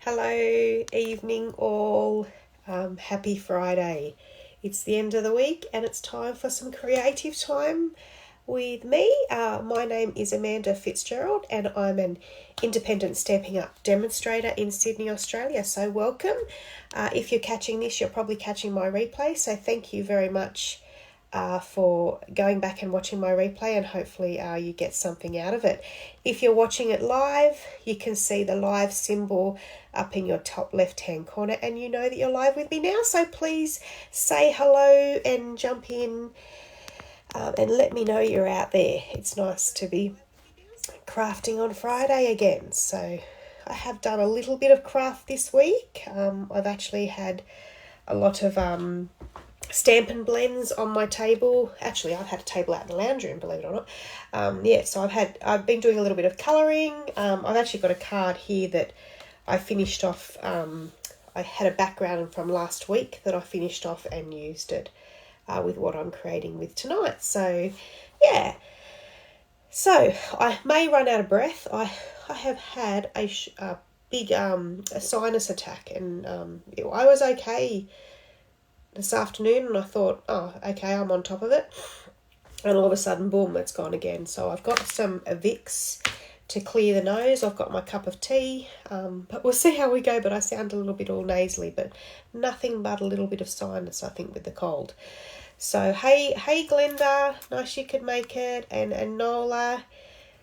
Hello, evening all. Happy Friday. It's the end of the week and it's time for some creative time with me. My name is Amanda Fitzgerald and I'm an independent Stampin' Up demonstrator in Sydney, Australia. So welcome. If you're catching this, you're probably catching my replay. So thank you very much for going back and watching my replay, and hopefully you get something out of it. If you're watching it live, you can see the live symbol up in your top left hand corner and you know that you're live with me now. So please say hello and jump in and let me know you're out there. It's nice to be crafting on Friday again. So I have done a little bit of craft this week. I've actually had a lot of Stampin' blends on my table. Actually, I've had a table out in the lounge room, believe it or not. So I've been doing a little bit of colouring. I've actually got a card here that I finished off. I had a background from last week that I finished off and used it with what I'm creating with tonight. So, yeah. So, I may run out of breath. I have had a big sinus attack, and I was okay this afternoon, and I thought, oh, okay, I'm on top of it. And all of a sudden, boom, it's gone again. So I've got some Vicks to clear the nose. I've got my cup of tea, but we'll see how we go. But I sound a little bit all nasally, but nothing but a little bit of sinus, I think, with the cold. So, hey, Glenda, nice you could make it. And Nola,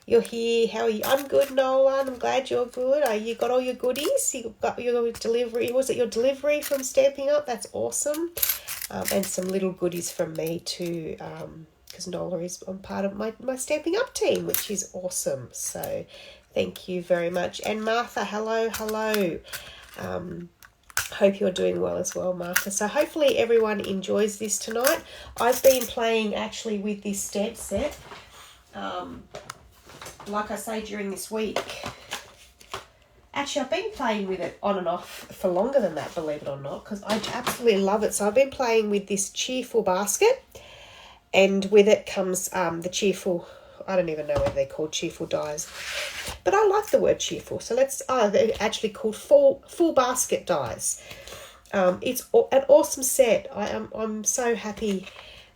you're here. How are you? I'm good, Nola. I'm glad you're good. You got all your goodies? You got your delivery? Was it your delivery from Stampin' Up? That's awesome. And some little goodies from me too, because Nola is on part of my Stampin' Up team, which is awesome. So thank you very much. And Martha, hello. Hope you're doing well as well, Martha. So hopefully everyone enjoys this tonight. I've been playing actually with this stamp set. Like I say, during this week. Actually, I've been playing with it on and off for longer than that, believe it or not, because I absolutely love it. So I've been playing with this Cheerful basket, and with it comes the Cheerful, I don't even know whether they're called Cheerful dies, but I like the word Cheerful. So they're actually called full basket dies. It's an awesome set. I'm so happy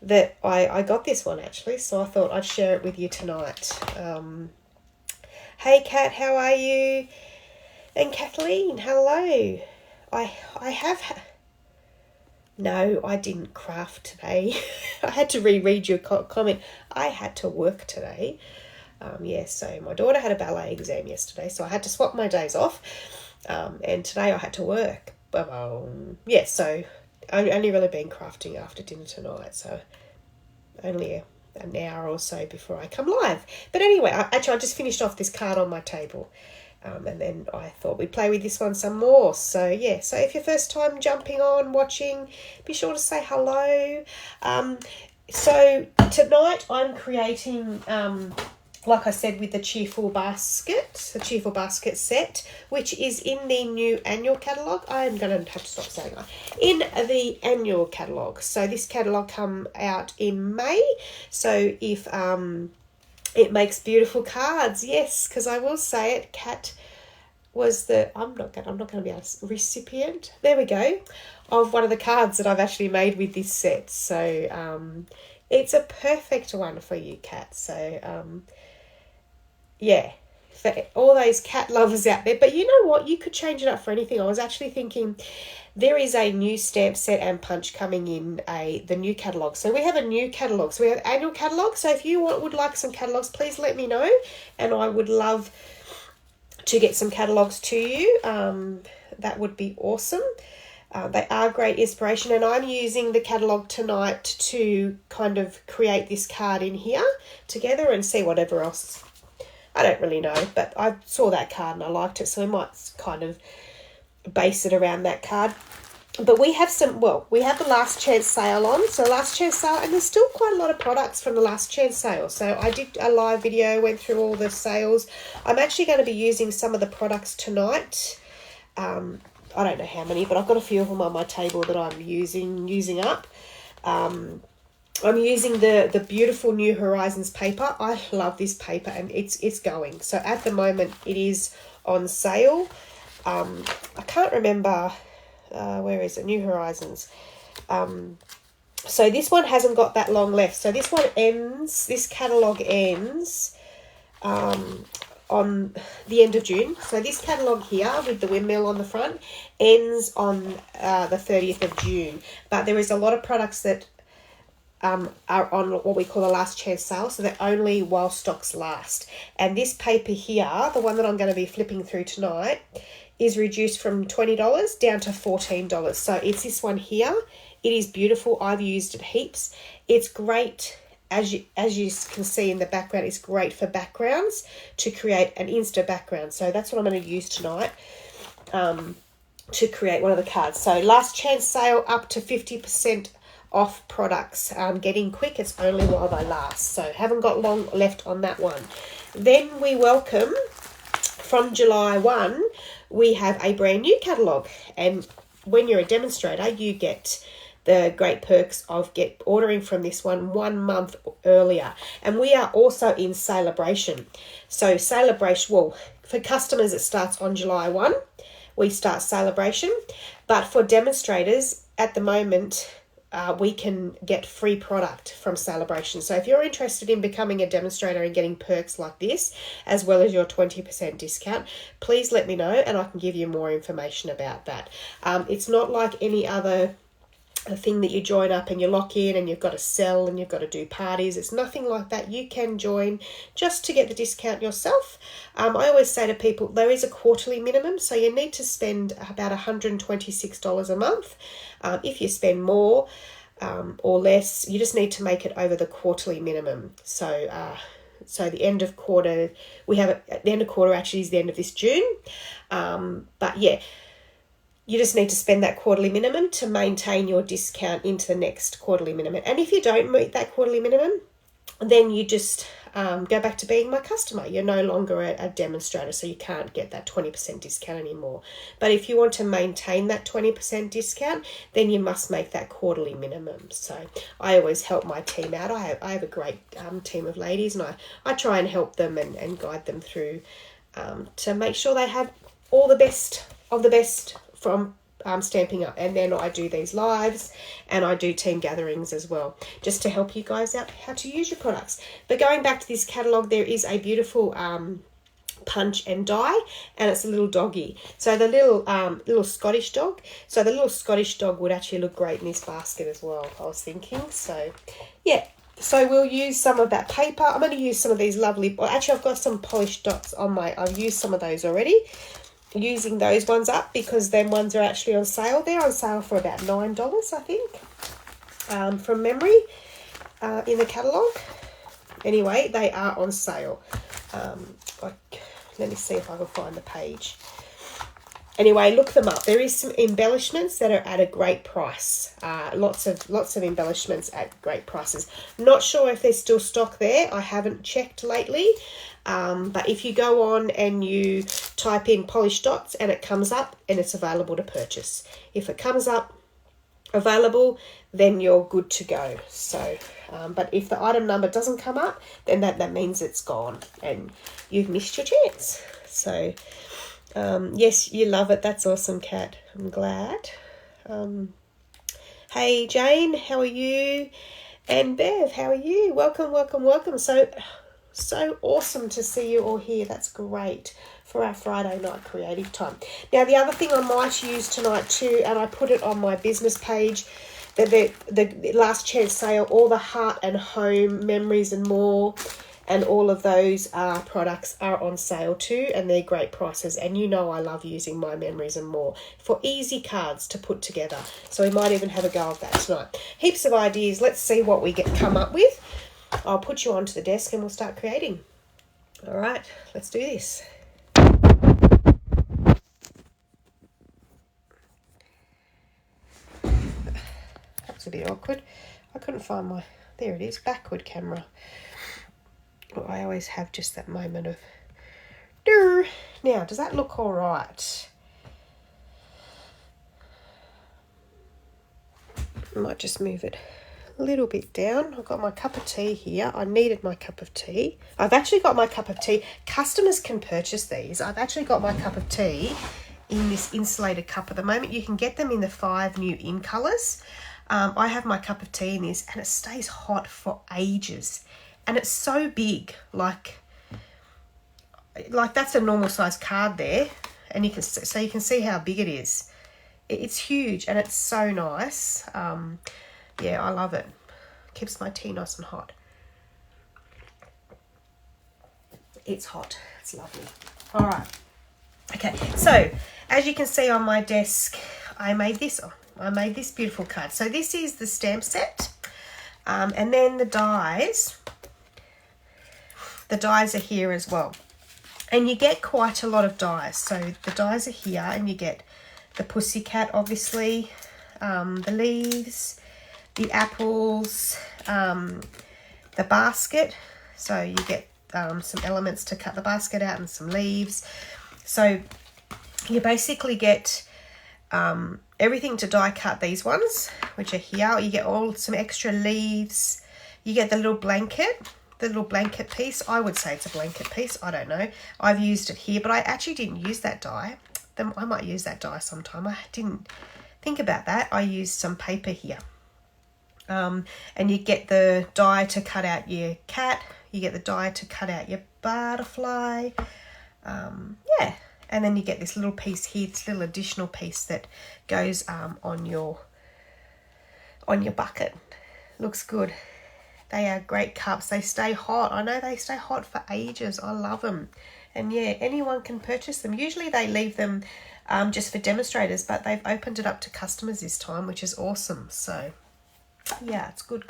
that I got this one actually, so I thought I'd share it with you tonight. Hey Kat, how are you? And Kathleen, hello. No, I didn't craft today. I had to reread your comment. I had to work today. So my daughter had a ballet exam yesterday, so I had to swap my days off. And today I had to work. So I've only really been crafting after dinner tonight, so only an hour or so before I come live. But anyway, I just finished off this card on my table. And then I thought we'd play with this one some more. So, yeah. So if you're first time jumping on, watching, be sure to say hello. So tonight I'm creating, like I said, with the Cheerful basket set, which is in the new annual catalogue. I'm going to have to stop saying that. In the annual catalogue. So this catalogue come out in May. So if it makes beautiful cards, yes, because I will say it, Kat was I'm not going to be a recipient, there we go, of one of the cards that I've actually made with this set. So it's a perfect one for you, Kat. So for all those cat lovers out there. But you know what? You could change it up for anything. I was actually thinking there is a new stamp set and punch coming in the new catalogue. So we have a new catalogue. So we have annual catalogue. So if you would like some catalogues, please let me know. And I would love to get some catalogues to you. That would be awesome. They are great inspiration. And I'm using the catalogue tonight to kind of create this card in here together and see whatever else. I don't really know, but I saw that card and I liked it, so I might kind of base it around that card. But we have we have the last chance sale on. So last chance sale, and there's still quite a lot of products from the last chance sale. So I did a live video, went through all the sales. I'm actually going to be using some of the products tonight. I don't know how many, but I've got a few of them on my table that I'm using up. I'm using the beautiful New Horizons paper. I love this paper and it's going. So at the moment it is on sale. I can't remember, where is it? New Horizons. So this one hasn't got that long left. So this one ends, this catalogue ends on the end of June. So this catalogue here with the windmill on the front ends on the 30th of June. But there is a lot of products that are on what we call a last chance sale, so they're only while stocks last. And this paper here, the one that I'm going to be flipping through tonight, is reduced from $20 down to $14. So it's this one here. It is beautiful. I've used it heaps. It's great, as you can see in the background, it's great for backgrounds, to create an Insta background. So that's what I'm going to use tonight to create one of the cards. So last chance sale, up to 50% off products. Getting quick, it's only while they last. So haven't got long left on that one. Then we welcome, from July 1, we have a brand new catalogue. And when you're a demonstrator, you get the great perks of ordering from this one month earlier. And we are also in Celebration. So Celebration, well, for customers, it starts on July 1. We start Celebration. But for demonstrators, at the moment, we can get free product from Celebration. So if you're interested in becoming a demonstrator and getting perks like this, as well as your 20% discount, please let me know and I can give you more information about that. It's not like any other thing that you join up and you lock in and you've got to sell and you've got to do parties. It's nothing like that. You can join just to get the discount yourself. I always say to people, there is a quarterly minimum, so you need to spend about $126 a month. If you spend more or less, you just need to make it over the quarterly minimum. So the end of quarter, we have the end of quarter actually is the end of this June. But yeah, you just need to spend that quarterly minimum to maintain your discount into the next quarterly minimum. And if you don't meet that quarterly minimum, then you just go back to being my customer. You're no longer a demonstrator, so you can't get that 20% discount anymore. But if you want to maintain that 20% discount, then you must make that quarterly minimum. So I always help my team out. I have a great team of ladies, and I try and help them and guide them through to make sure they have all the best of the best from Stampin' Up. And then I do these lives and I do team gatherings as well, just to help you guys out how to use your products. But going back to this catalogue, there is a beautiful punch and die, and it's a little doggy. So the little Scottish dog. So the little Scottish dog would actually look great in this basket as well, I was thinking. So yeah. So we'll use some of that paper. I'm going to use some of these lovely, well, actually I've got some polished dots on I've used some of those already. Using those ones up because them ones are actually on sale. They're on sale for about $9, I think, from memory, in the catalogue. Anyway, they are on sale. Let me see if I can find the page. Anyway, look them up. There is some embellishments that are at a great price. Lots of embellishments at great prices. Not sure if there's still stock there. I haven't checked lately. But if you go on and you type in polished dots and it comes up and it's available to purchase. If it comes up available, then you're good to go. So, but if the item number doesn't come up, then that means it's gone and you've missed your chance. So, yes, you love it. That's awesome, Kat. I'm glad. Hey, Jane, how are you? And Bev, how are you? Welcome, welcome, welcome. So awesome to see you all here. That's great for our Friday night creative time. Now, the other thing I might use tonight too, and I put it on my business page, that the last chance sale, all the heart and home memories and more, and all of those products are on sale too, and they're great prices. And you know I love using my memories and more for easy cards to put together. So we might even have a go of that tonight. Heaps of ideas. Let's see what we come up with. I'll put you onto the desk and we'll start creating. All right, let's do this. That's a bit awkward. I couldn't find there it is, backward camera. Well, I always have just that moment of, now, does that look all right? I might just move it a little bit down. I've got my cup of tea here. I needed my cup of tea. I've actually got my cup of tea. Customers can purchase these. I've actually got my cup of tea in this insulated cup at the moment. You can get them in the 5 new in colours. I have my cup of tea in this, and it stays hot for ages. And it's so big, like that's a normal size card there, and you can see how big it is. It's huge, and it's so nice. Yeah, I love it. Keeps my tea nice and hot. It's hot. It's lovely. All right. Okay, so as you can see on my desk, I made this beautiful card. So this is the stamp set, and then the dies. The dies are here as well, and you get quite a lot of dies. So the dies are here, and you get the pussycat, obviously, the leaves, the apples, the basket. So you get some elements to cut the basket out and some leaves. So you basically get everything to die cut these ones, which are here. You get some extra leaves. You get the little blanket piece. I would say it's a blanket piece. I don't know. I've used it here, but I actually didn't use that die. I might use that die sometime. I didn't think about that. I used some paper here. And you get the die to cut out your cat. You get the die to cut out your butterfly. Yeah. And then you get this little piece here, this little additional piece that goes on your bucket. Looks good. They are great cups. They stay hot. I know they stay hot for ages. I love them. And yeah, anyone can purchase them. Usually they leave them just for demonstrators, but they've opened it up to customers this time, which is awesome. So yeah, it's good.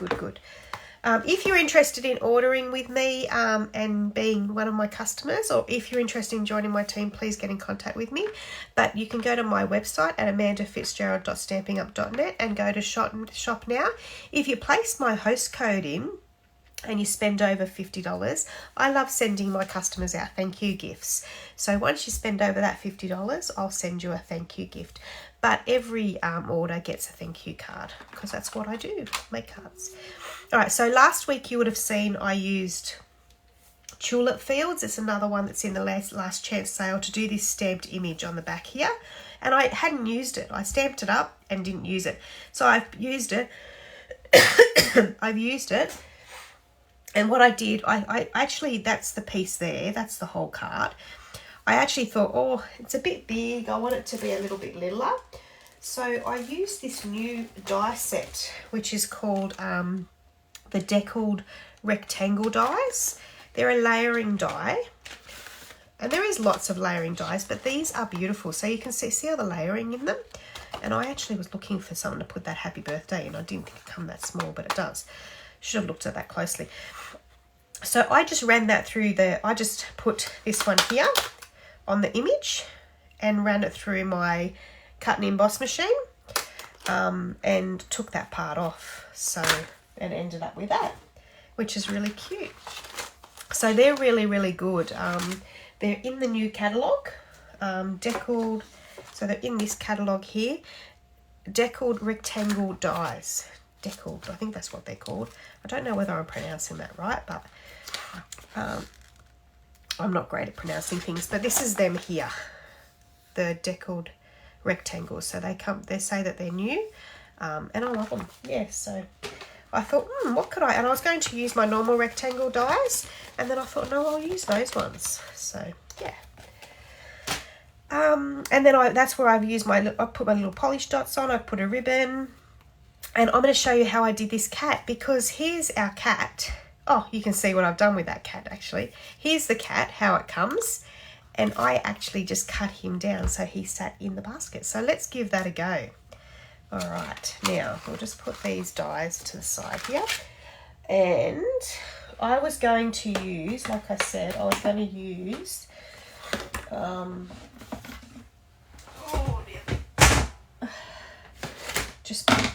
If you're interested in ordering with me and being one of my customers, or if you're interested in joining my team, please get in contact with me. But you can go to my website at amandafitzgerald.stampinup.net and go to shop now. If you place my host code in and you spend over $50, I love sending my customers out thank you gifts. So once you spend over that $50, I'll send you a thank you gift. But every order gets a thank you card, because that's what I do, make cards. All right, so last week you would have seen I used Tulip Fields. It's another one that's in the last chance sale to do this stamped image on the back here. And I hadn't used it. I stamped it up and didn't use it. So I've used it. I've used it. And what I did, I actually, that's the piece there. That's the whole card. I actually thought, oh, it's a bit big. I want it to be a little bit littler. So I used this new die set, which is called the Deckled Rectangle dies. They're a layering die. And there is lots of layering dies, but these are beautiful. So you can see all the layering in them. And I actually was looking for something to put that happy birthday in. I didn't think it'd come that small, but it does. Should have looked at that closely. So I just ran that through I just put this one here on the image and ran it through my cut and emboss machine and took that part off. So, and ended up with that, which is really cute. So they're really, really good. They're in the new catalogue, Deckled. So they're in this catalogue here, Deckled Rectangle Dies. Deckled, I think that's what they're called. I don't know whether I'm pronouncing that right, but I'm not great at pronouncing things. But this is them here, the Deckled Rectangles. So they say that they're new, and I love them. Yeah, so I thought, what could I? And I was going to use my normal rectangle dies, and then I thought, no, I'll use those ones. So yeah. And then that's where I've used I put my little polish dots on. I put a ribbon. And I'm going to show you how I did this cat, because here's our cat. Oh, you can see what I've done with that cat, actually. Here's the cat, how it comes. And I actually just cut him down so he sat in the basket. So let's give that a go. All right, now we'll just put these dies to the side here. And I was going to use, like I said, I was going to use...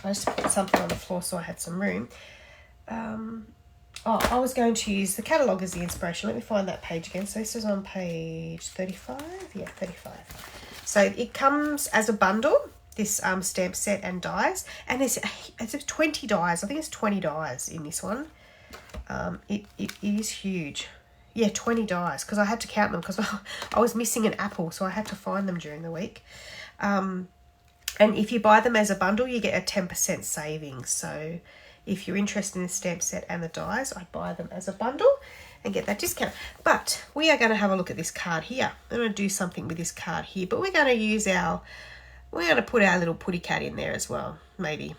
I just put something on the floor so I had some room. I was going to use the catalogue as the inspiration. Let me find that page again. So this is on page 35. Yeah, 35. So it comes as a bundle, this stamp set and dies. And it's 20 dies. I think it's 20 dies in this one. It is huge. yeah, 20 dies, because I had to count them because I was missing an apple, so I had to find them during the week. And if you buy them as a bundle, you get a 10% savings. So if you're interested in the stamp set and the dies, I'd buy them as a bundle and get that discount. But we are going to have a look at this card here. I'm going to do something with this card here, but we're going to put our little putty cat in there as well, maybe.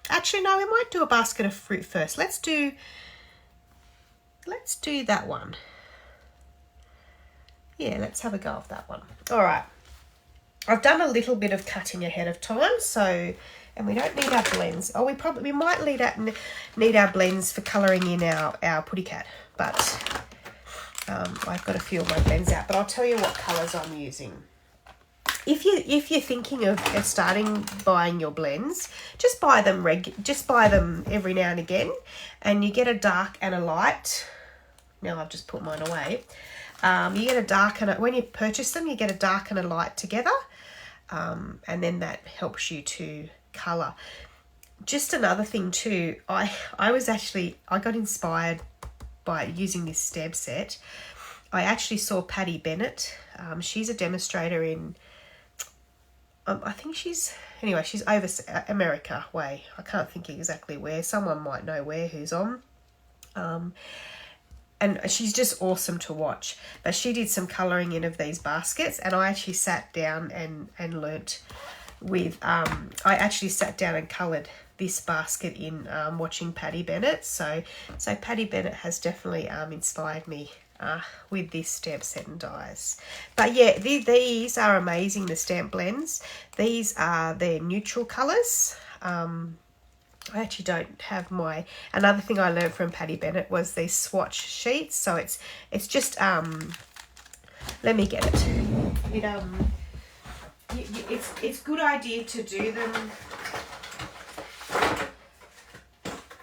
Actually, no, we might do a basket of fruit first. Let's do that one. Yeah, let's have a go of that one. All right. I've done a little bit of cutting ahead of time, so, and we don't need our blends. Oh, we might need our blends for colouring in our putty cat, but I've got a few of my blends out. But I'll tell you what colours I'm using. If you're thinking of buying your blends, just buy them every now and again, and you get a dark and a light. Now I've just put mine away. You get a dark and when you purchase them, you get a dark and a light together, and then that helps you to colour. Just another thing too, I got inspired by using this stamp set. I actually saw Patty Bennett. She's a demonstrator in, I think she's over America way. I can't think exactly where. Someone might know who's on. And she's just awesome to watch. But she did some colouring in of these baskets, and I actually sat down and learnt with, I actually sat down and coloured this basket in watching Patty Bennett. So Patty Bennett has definitely inspired me with this stamp set and dies. But yeah, these are amazing, the stamp blends. These are their neutral colours. I actually don't have another thing I learned from Patty Bennett was these swatch sheets. So it's just, let me get it. It's good idea to do them.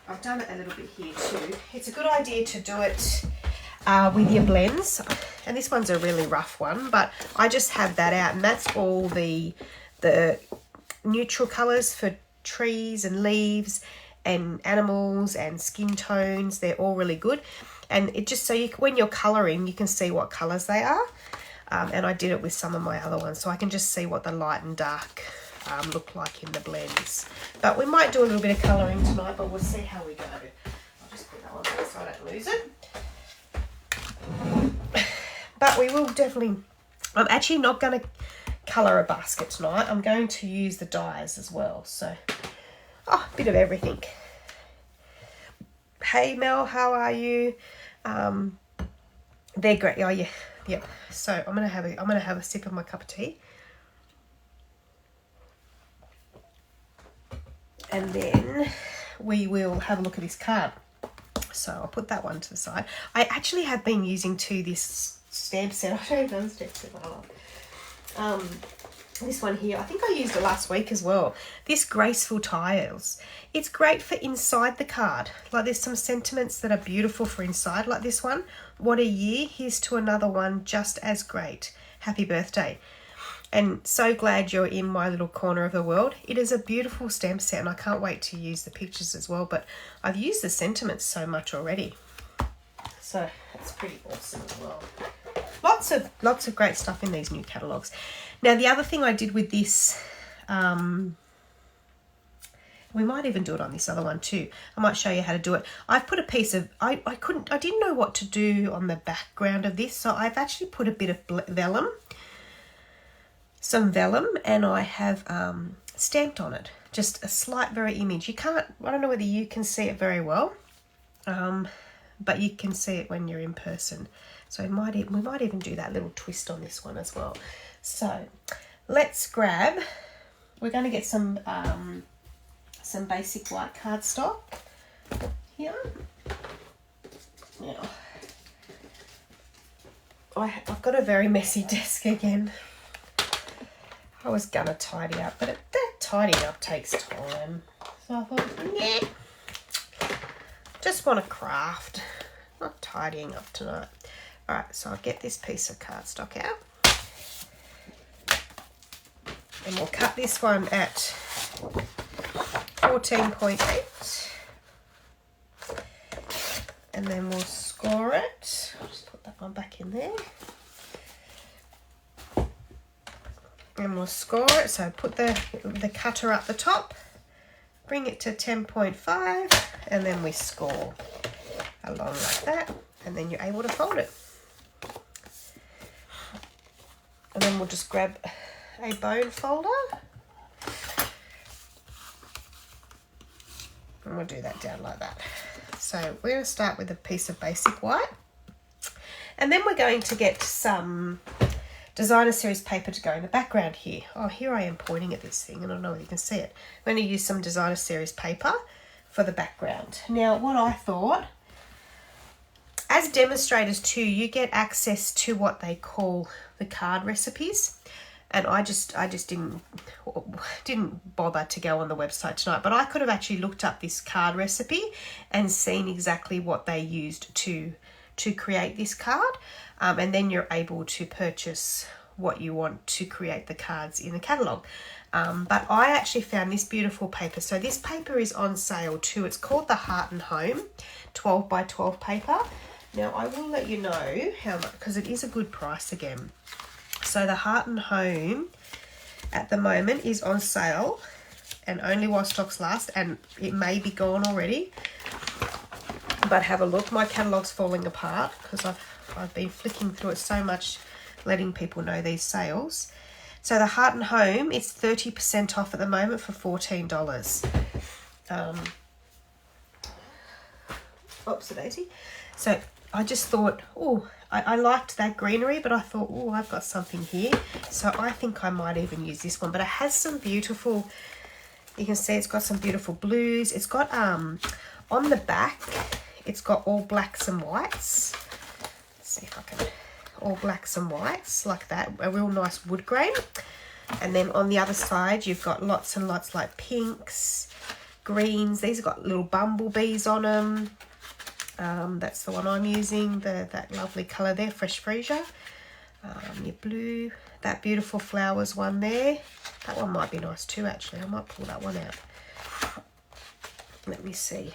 I've done it a little bit here too. It's a good idea to do it with your blends. And this one's a really rough one, but I just have that out, and that's all the neutral colours for trees and leaves and animals and skin tones. They're all really good, and it just so when you're colouring, you can see what colours they are. And I did it with some of my other ones, so I can just see what the light and dark look like in the blends. But we might do a little bit of colouring tonight, but we'll see how we go. I'll just put that one there so I don't lose it. But we will definitely, I'm actually not going to colour a basket tonight. I'm going to use the dies as well. So, a bit of everything. Hey Mel, how are you? They're great. Oh yeah, yep. So I'm gonna have a sip of my cup of tea, and then we will have a look at this card. So I'll put that one to the side. I actually have been using this stamp set. I'll show you another stamp set that I love. This one here, I think I used it last week as well. This Graceful Tiles. It's great for inside the card. Like there's some sentiments that are beautiful for inside, like this one. What a year. Here's to another one just as great. Happy birthday. And so glad you're in my little corner of the world. It is a beautiful stamp set, and I can't wait to use the pictures as well. But I've used the sentiments so much already. So that's pretty awesome as well. Lots of great stuff in these new catalogues. Now, the other thing I did with this, we might even do it on this other one too. I might show you how to do it. I've put a piece of, I didn't know what to do on the background of this, so I've actually put a bit of vellum, and I have stamped on it. Just a slight very image. I don't know whether you can see it very well, but you can see it when you're in person. So we might even do that little twist on this one as well. So let's grab, we're going to get some basic white cardstock here. Now, I've got a very messy desk again. I was going to tidy up, but that tidying up takes time. So I thought, just want to craft, not tidying up tonight. All right, so I'll get this piece of cardstock out. And we'll cut this one at 14.8. And then we'll score it. I'll just put that one back in there. And we'll score it. So put the cutter up the top, bring it to 10.5, and then we score along like that. And then you're able to fold it. And then we'll just grab a bone folder. And we'll do that down like that. So we're going to start with a piece of basic white. And then we're going to get some designer series paper to go in the background here. Oh, here I am pointing at this thing and I don't know if you can see it. I'm going to use some designer series paper for the background. Now, what I thought, as demonstrators too, you get access to what they call the card recipes. And I just didn't bother to go on the website tonight, but I could have actually looked up this card recipe and seen exactly what they used to create this card. And then you're able to purchase what you want to create the cards in the catalogue. But I actually found this beautiful paper. So this paper is on sale too. It's called the Heart and Home 12 by 12 paper. Now I will let you know how much, because it is a good price again. So the Heart and Home at the moment is on sale and only while stocks last, and it may be gone already. But have a look. My catalogue's falling apart because I've been flicking through it so much, letting people know these sales. So the Heart and Home, it's 30% off at the moment for $14. Oops, a daisy. So I just thought, oh, I liked that greenery, but I thought, oh, I've got something here. So I think I might even use this one. But it has some beautiful, you can see it's got some beautiful blues. It's got, on the back, it's got all blacks and whites. Let's see if I can, all blacks and whites like that. A real nice wood grain. And then on the other side, you've got lots and lots like pinks, greens. These have got little bumblebees on them. That's the one I'm using, that lovely colour there, Fresh Freesia. Your blue, that beautiful flowers one there. That one might be nice too, actually. I might pull that one out. Let me see.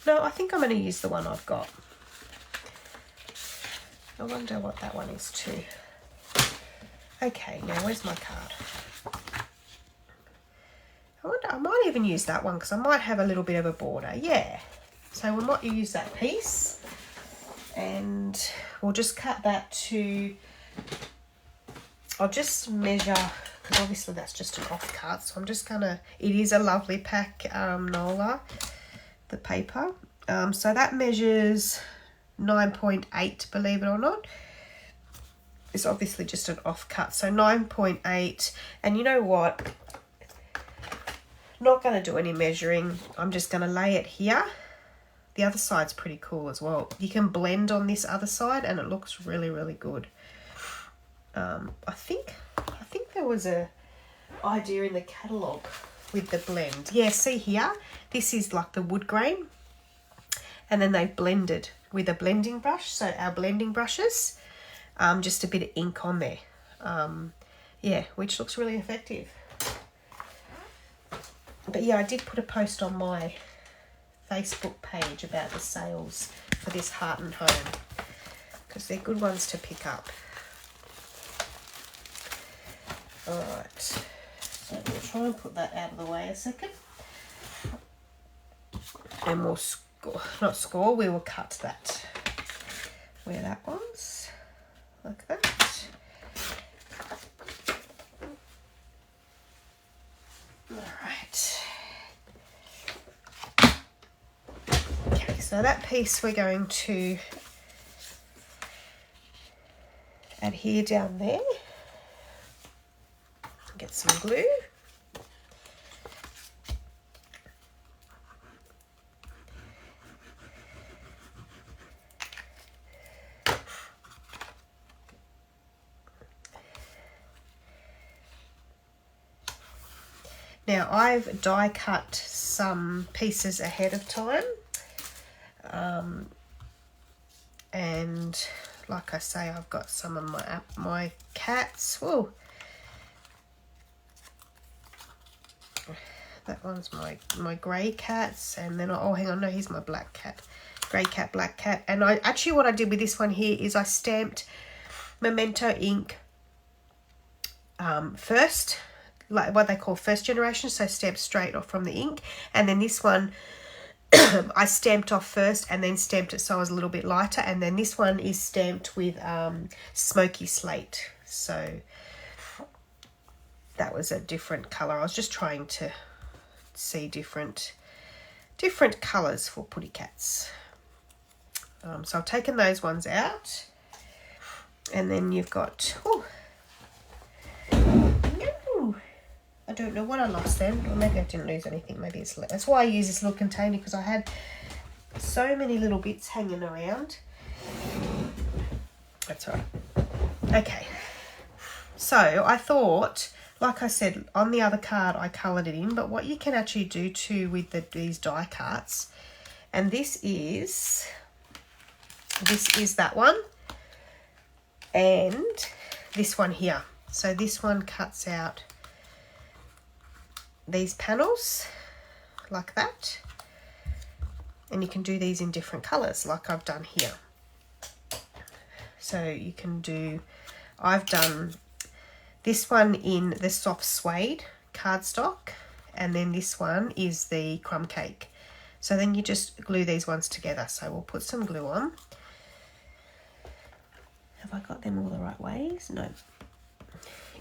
No, I think I'm going to use the one I've got. I wonder what that one is too. Okay, now where's my card? I might even use that one because I might have a little bit of a border. Yeah. So we might use that piece and we'll just cut that to, I'll just measure, because obviously that's just an off cut. So I'm just gonna, it is a lovely pack, Nola, the paper. So that measures 9.8, believe it or not. It's obviously just an off cut. So 9.8, and you know what? Not gonna do any measuring. I'm just gonna lay it here. The other side's pretty cool as well. You can blend on this other side and it looks really, really good. I think there was a idea in the catalogue with the blend. Yeah, see here, this is like the wood grain. And then they blended with a blending brush. So our blending brushes, just a bit of ink on there. Yeah, which looks really effective. But yeah, I did put a post on my Facebook page about the sales for this Heart and Home because they're good ones to pick up. Alright, so we'll try and put that out of the way a second. And we'll score, we will cut that where that one's, like that. Alright. So that piece we're going to adhere down there. Get some glue. Now I've die cut some pieces ahead of time. And like I say, I've got some of my cats. Whoa. That one's my grey cats, and then oh hang on, no, he's my black cat. grey cat, black cat. And I actually, what I did with this one here is I stamped Memento ink first, like what they call first generation, so stamped straight off from the ink. And then this one I stamped off first and then stamped it so it was a little bit lighter. And then this one is stamped with smoky slate. So that was a different colour. I was just trying to see different colours for putty cats. So I've taken those ones out. And then you've got, I don't know what I lost then, or maybe I didn't lose anything. Maybe it's, that's why I use this little container, because I had so many little bits hanging around. That's all right. Okay, so I thought, like I said, on the other card I coloured it in, but what you can actually do too with these die cuts, and this is that one, and this one here. So this one cuts out these panels like that, and you can do these in different colours like I've done here. So you can do, I've done this one in the soft suede cardstock, and then this one is the crumb cake. So then you just glue these ones together. So we'll put some glue on. Have I got them all the right ways? No.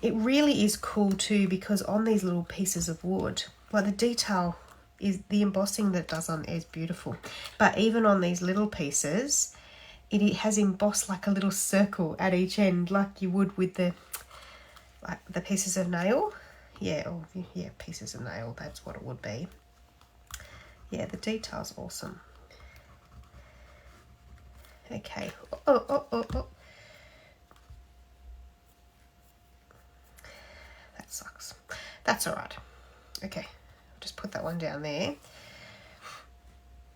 It really is cool too, because on these little pieces of wood, well, the detail is, the embossing that it does on is beautiful. But even on these little pieces, it has embossed like a little circle at each end, like you would with the pieces of nail. Yeah, pieces of nail, that's what it would be. Yeah, the detail's awesome. Okay. Oh. That sucks. That's all right. Okay, I'll just put that one down there.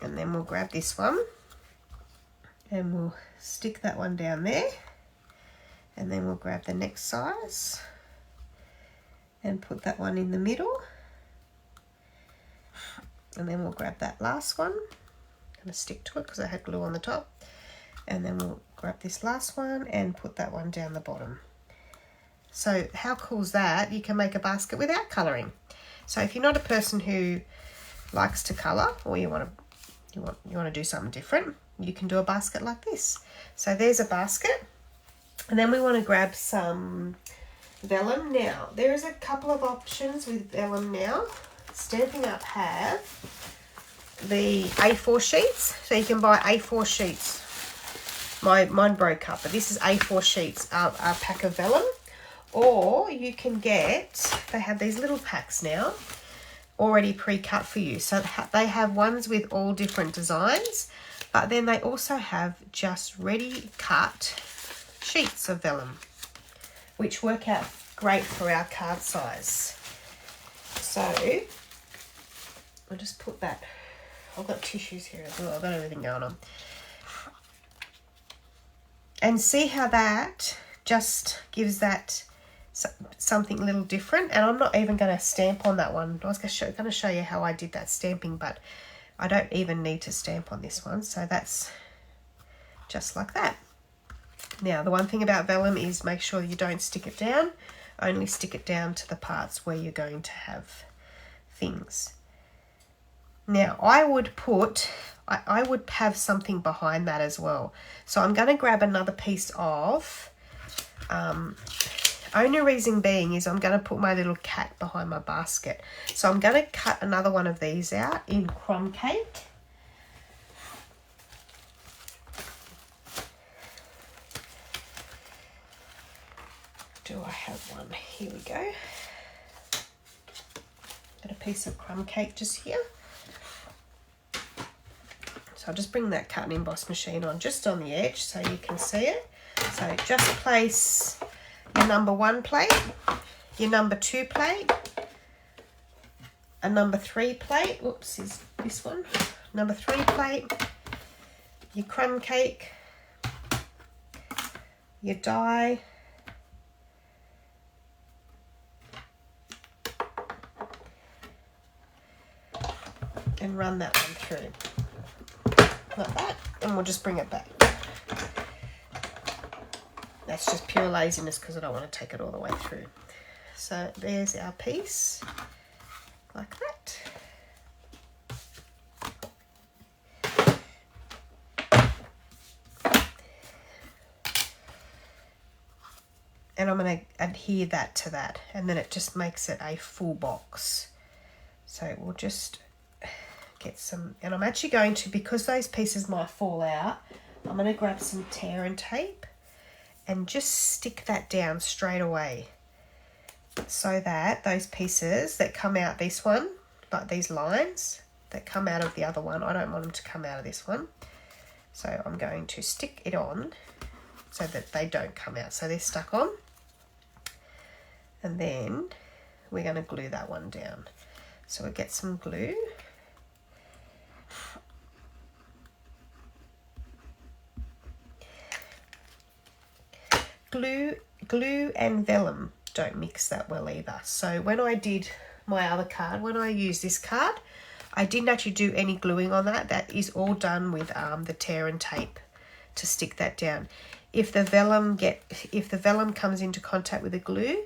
And then we'll grab this one and we'll stick that one down there. And then we'll grab the next size and put that one in the middle. And then we'll grab that last one. I'm going to stick to it because I had glue on the top. And then we'll grab this last one and put that one down the bottom. So how cool is that? You can make a basket without colouring. So if you're not a person who likes to colour, or you want to do something different, you can do a basket like this. So there's a basket. And then we want to grab some vellum. Now, there is a couple of options with vellum now. Stampin' Up have the A4 sheets. So you can buy A4 sheets. Mine broke up, but this is A4 sheets, a pack of vellum. Or you can get, they have these little packs now, already pre-cut for you. So they have ones with all different designs, but then they also have just ready cut sheets of vellum, which work out great for our card size. So I'll just put that, I've got tissues here as well, I've got everything going on. And see how that just gives that something a little different. And I'm not even going to stamp on that one. I was going to show you how I did that stamping, but I don't even need to stamp on this one. So that's just like that. Now, the one thing about vellum is make sure you don't stick it down. Only stick it down to the parts where you're going to have things. Now, I would have something behind that as well. So I'm going to grab another piece of, only reason being is I'm going to put my little cat behind my basket. So I'm going to cut another one of these out in crumb cake. Do I have one? Here we go. Got a piece of crumb cake just here. So I'll just bring that cut and emboss machine on just on the edge so you can see it. So just place your number 1 plate, your number 2 plate, a number 3 plate, whoops, is this one, number 3 plate, your crumb cake, your die, and run that one through. like that, and we'll just bring it back. That's just pure laziness because I don't want to take it all the way through. So there's our piece, like that. And I'm going to adhere that to that, and then it just makes it a full box. So we'll just get some, and I'm actually going to, because those pieces might fall out, I'm going to grab some tear and tape and just stick that down straight away, so that those pieces that come out this one, like these lines that come out of the other one, I don't want them to come out of this one. So I'm going to stick it on so that they don't come out. So they're stuck on. And then we're going to glue that one down. So we'll get some glue. Glue and vellum don't mix that well either. So when I did my other card, when I used this card, I didn't actually do any gluing on that. That is all done with the tear and tape to stick that down. If the vellum comes into contact with the glue,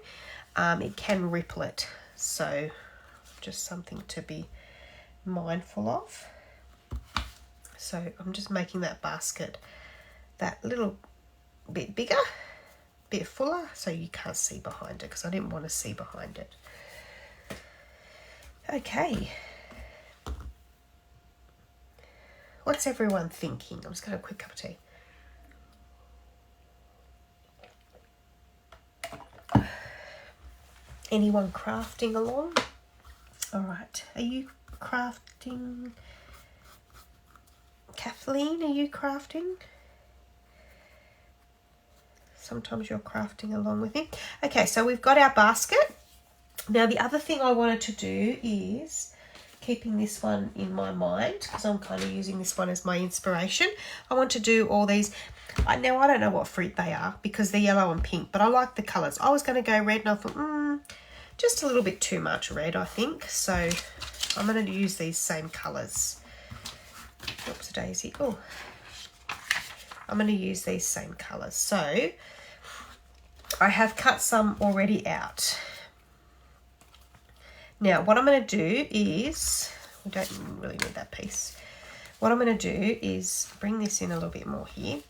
it can ripple it. So just something to be mindful of. So I'm just making that basket that little bit bigger, bit fuller, so you can't see behind it, because I didn't want to see behind it. Okay. What's everyone thinking? I'm just going to have a quick cup of tea. Anyone crafting along? All right. Are you crafting? Kathleen, are you crafting? Sometimes you're crafting along with me. Okay, so we've got our basket. Now, the other thing I wanted to do is, keeping this one in my mind, because I'm kind of using this one as my inspiration, I want to do all these. Now, I don't know what fruit they are because they're yellow and pink, but I like the colours. I was going to go red, and I thought, just a little bit too much red, I think. So I'm going to use these same colours. Oops, daisy. Oh, I'm going to use these same colours. So I have cut some already out. Now, what I'm going to do is, we don't really need that piece. What I'm going to do is bring this in a little bit more here.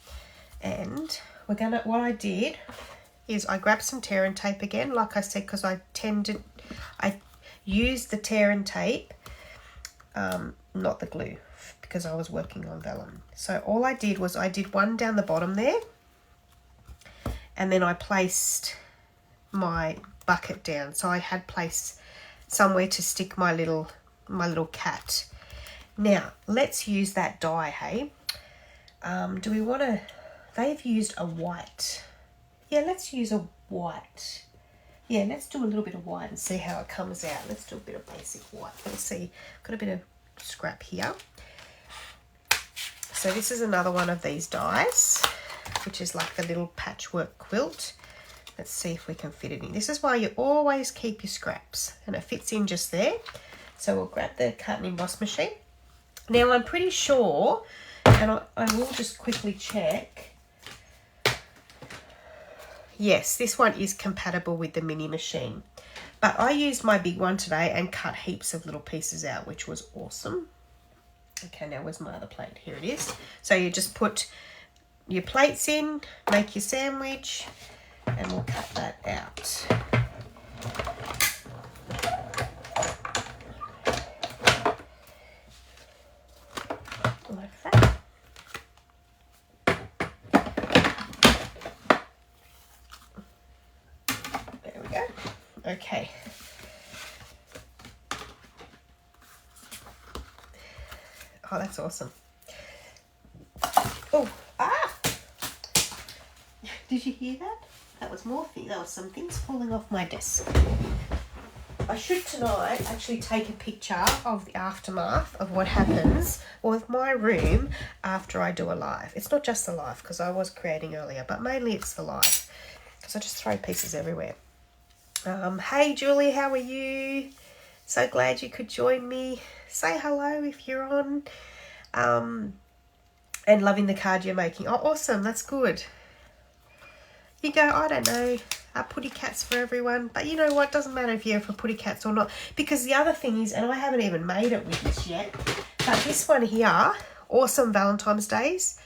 And what I did is I grabbed some tear and tape again, like I said, because I used the tear and tape, not the glue, because I was working on vellum. So all I did was I did one down the bottom there, and then I placed my bucket down. So I had placed somewhere to stick my little cat. Now let's use that die, hey? Do we want to? They've used a white. Yeah, let's use a white. Yeah, let's do a little bit of white and see how it comes out. Let's do a bit of basic white. Let's see. Got a bit of scrap here. So this is another one of these dies, which is like the little patchwork quilt. Let's see if we can fit it in. This is why you always keep your scraps, and it fits in just there. So we'll grab the cut and emboss machine. Now I'm pretty sure, and I will just quickly check. Yes, this one is compatible with the mini machine. But I used my big one today and cut heaps of little pieces out, which was awesome. Okay, now where's my other plate? Here it is. So you just put your plates in, make your sandwich, and we'll cut that out. Like that. There we go. Okay. Oh, that's awesome. Oh, Did you hear that? That was that was some things falling off my desk. I should tonight actually take a picture of the aftermath of what happens with my room after I do a live. It's not just the live, because I was creating earlier, but mainly it's the live, because I just throw pieces everywhere. Hey Julie, how are you? So glad you could join me. Say hello if you're on. and loving the card you're making. Oh, awesome. That's good. You go, I don't know, putty cats for everyone. But you know what? Doesn't matter if you're for putty cats or not. Because the other thing is, and I haven't even made it with this yet, but this one here, awesome Valentine's Days.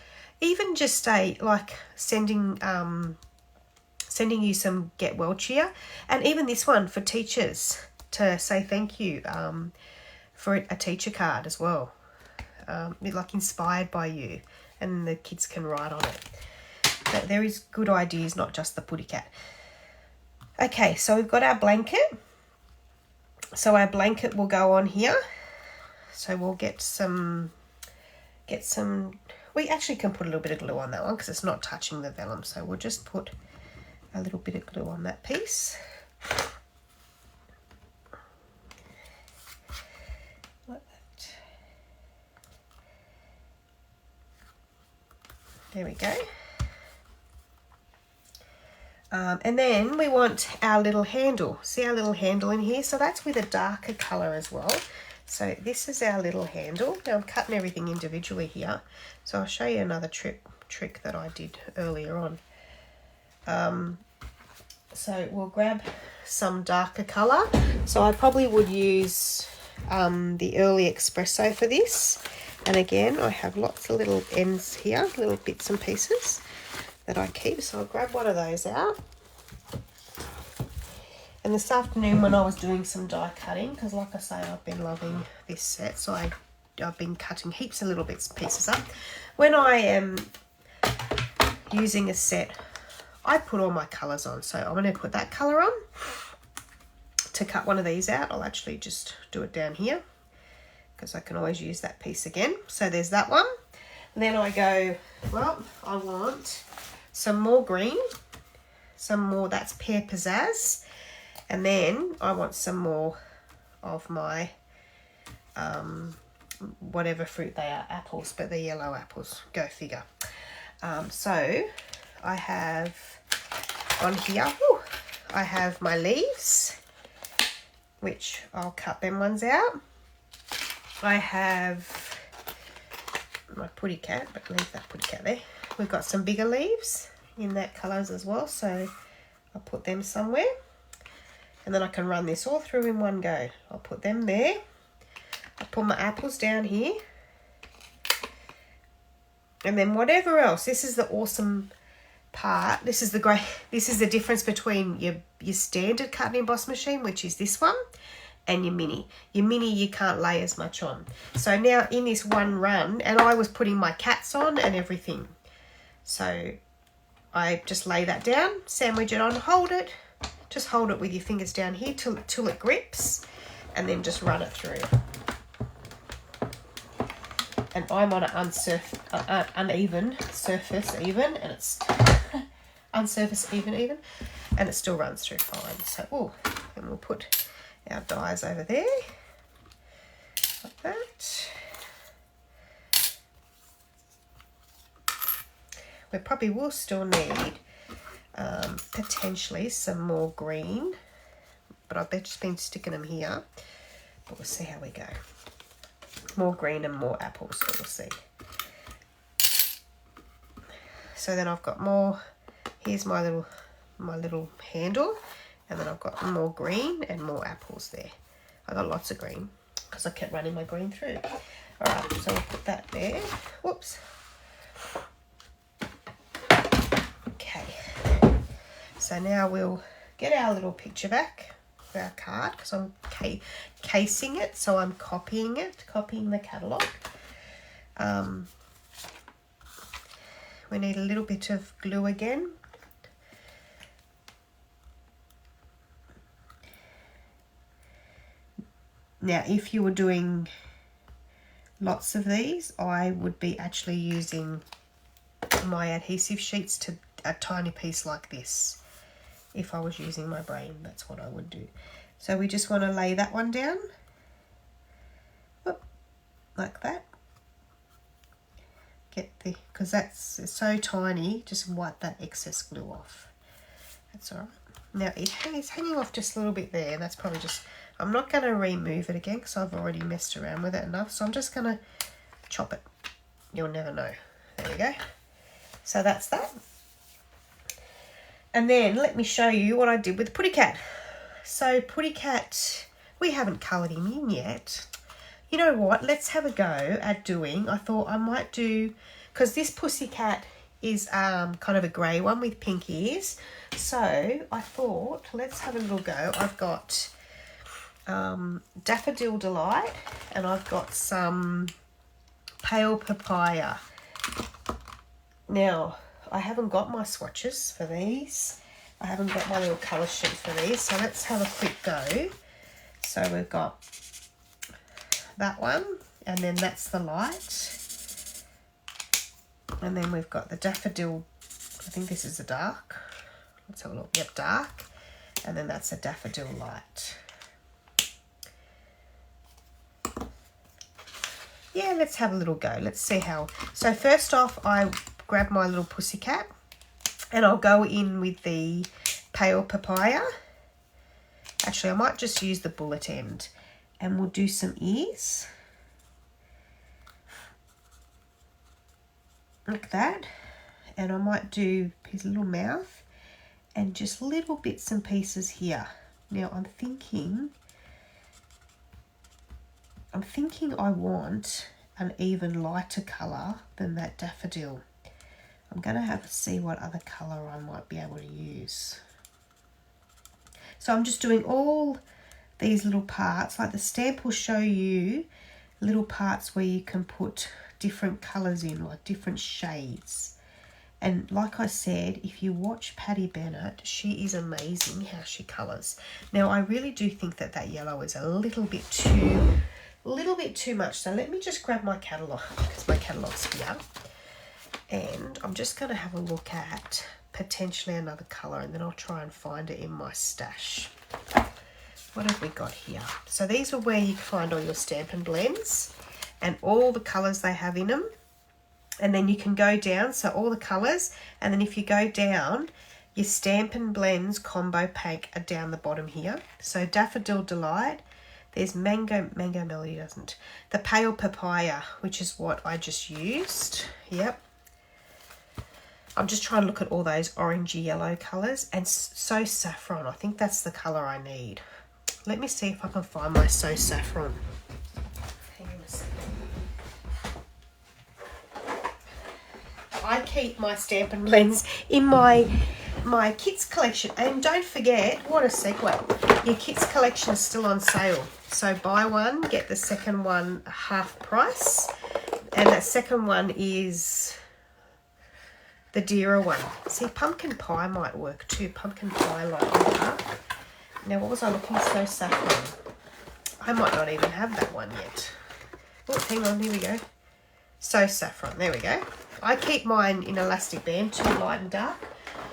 Even just sending you some get well cheer. And even this one for teachers to say thank you for a teacher card as well. Like inspired by you, and the kids can write on it. But there is good ideas, not just the putty cat. Okay, so we've got our blanket. So our blanket will go on here. So we'll get some, we actually can put a little bit of glue on that one because it's not touching the vellum. So we'll just put a little bit of glue on that piece. Like that. There we go. And then we want our little handle. See our little handle in here? So that's with a darker colour as well. So this is our little handle. Now I'm cutting everything individually here. So I'll show you another trick that I did earlier on. So we'll grab some darker colour. So I probably would use the Early Espresso for this. And again, I have lots of little ends here, little bits and pieces that I keep. So I'll grab one of those out. And this afternoon when I was doing some die cutting, because like I say, I've been loving this set, so I've been cutting heaps of little bits and pieces up. When I am using a set, I put all my colours on. So I'm going to put that colour on. To cut one of these out, I'll actually just do it down here, because I can always use that piece again. So there's that one. And then I go, well, I want some more green, some more, that's Pear Pizzazz, and then I want some more of my whatever fruit they are, apples, but they're yellow apples, go figure. So I have on here, I have my leaves, which I'll cut them ones out. I have my putty cat, but leave that putty cat there. We've got some bigger leaves in that colours as well, so I'll put them somewhere. And then I can run this all through in one go. I'll put them there. I'll put my apples down here. And then whatever else, this is the awesome part. This is the difference between your standard cut and emboss machine, which is this one, and your mini. Your mini, you can't lay as much on. So now in this one run, and I was putting my cats on and everything. So I just lay that down, sandwich it on, hold it. Just hold it with your fingers down here till it grips, and then just run it through. And I'm on an uneven surface even, and it's unsurface even, and it still runs through fine. So, and we'll put our dies over there, like that. We probably will still need potentially some more green, but I've just been sticking them here, but we'll see how we go. More green and more apples, so we'll see. So then I've got more, here's my little handle, and then I've got more green and more apples there. I got lots of green because I kept running my green through. All right, so we'll put that there. Whoops. Okay. So now we'll get our little picture back of our card, because I'm casing it, so I'm copying the catalogue. We need a little bit of glue again. Now, if you were doing lots of these, I would be actually using my adhesive sheets to a tiny piece like this. If I was using my brain, that's what I would do. So we just want to lay that one down. Whoop, like that. Because that's so tiny, just wipe that excess glue off. That's all right. Now it's hanging off just a little bit there, and that's probably just, I'm not going to remove it again because I've already messed around with it enough. So I'm just going to chop it. You'll never know. There we go. So that's that. And then let me show you what I did with Putty Cat. So Putty Cat, we haven't coloured him in yet. You know what? Let's have a go at doing, I thought I might do, because this Pussycat is kind of a grey one with pink ears. So I thought, let's have a little go. I've got Daffodil Delight, and I've got some Pale Papaya. Now, I haven't got my swatches for these. I haven't got my little colour sheet for these. So let's have a quick go. So we've got that one, and then that's the light. And then we've got the Daffodil, I think this is the dark. Let's have a look. Yep, dark. And then that's a Daffodil Light. Yeah, let's have a little go. Let's see how. So first off, I grab my little Pussycat, and I'll go in with the Pale Papaya. Actually, I might just use the bullet end, and we'll do some ears. Like that. And I might do his little mouth and just little bits and pieces here. Now I'm thinking I want an even lighter colour than that daffodil. I'm going to have to see what other colour I might be able to use. So I'm just doing all these little parts. Like the stamp will show you little parts where you can put different colours in, like different shades. And like I said, if you watch Patty Bennett, she is amazing how she colours. Now I really do think that that yellow is a little bit too much. So let me just grab my catalogue, because my catalogue's here. And I'm just going to have a look at potentially another colour, and then I'll try and find it in my stash. What have we got here? So these are where you can find all your Stampin' Blends and all the colours they have in them. And then you can go down, so all the colours, and then if you go down, your Stampin' Blends combo pack are down the bottom here. So Daffodil Delight, there's Mango Melody doesn't. The Pale Papaya, which is what I just used. Yep. I'm just trying to look at all those orangey yellow colours, and So Saffron, I think that's the colour I need. Let me see if I can find my So Saffron. Hang on a second. I keep my Stampin' Blends in my Kits collection. And don't forget, what a segue, your Kits collection is still on sale. So buy one, get the second one half price. And that second one is the dearer one. See, pumpkin pie might work too. Pumpkin pie light and dark. Now, what was I looking So Saffron? I might not even have that one yet. Oh, hang on, here we go. So Saffron, there we go. I keep mine in elastic band, too light and dark,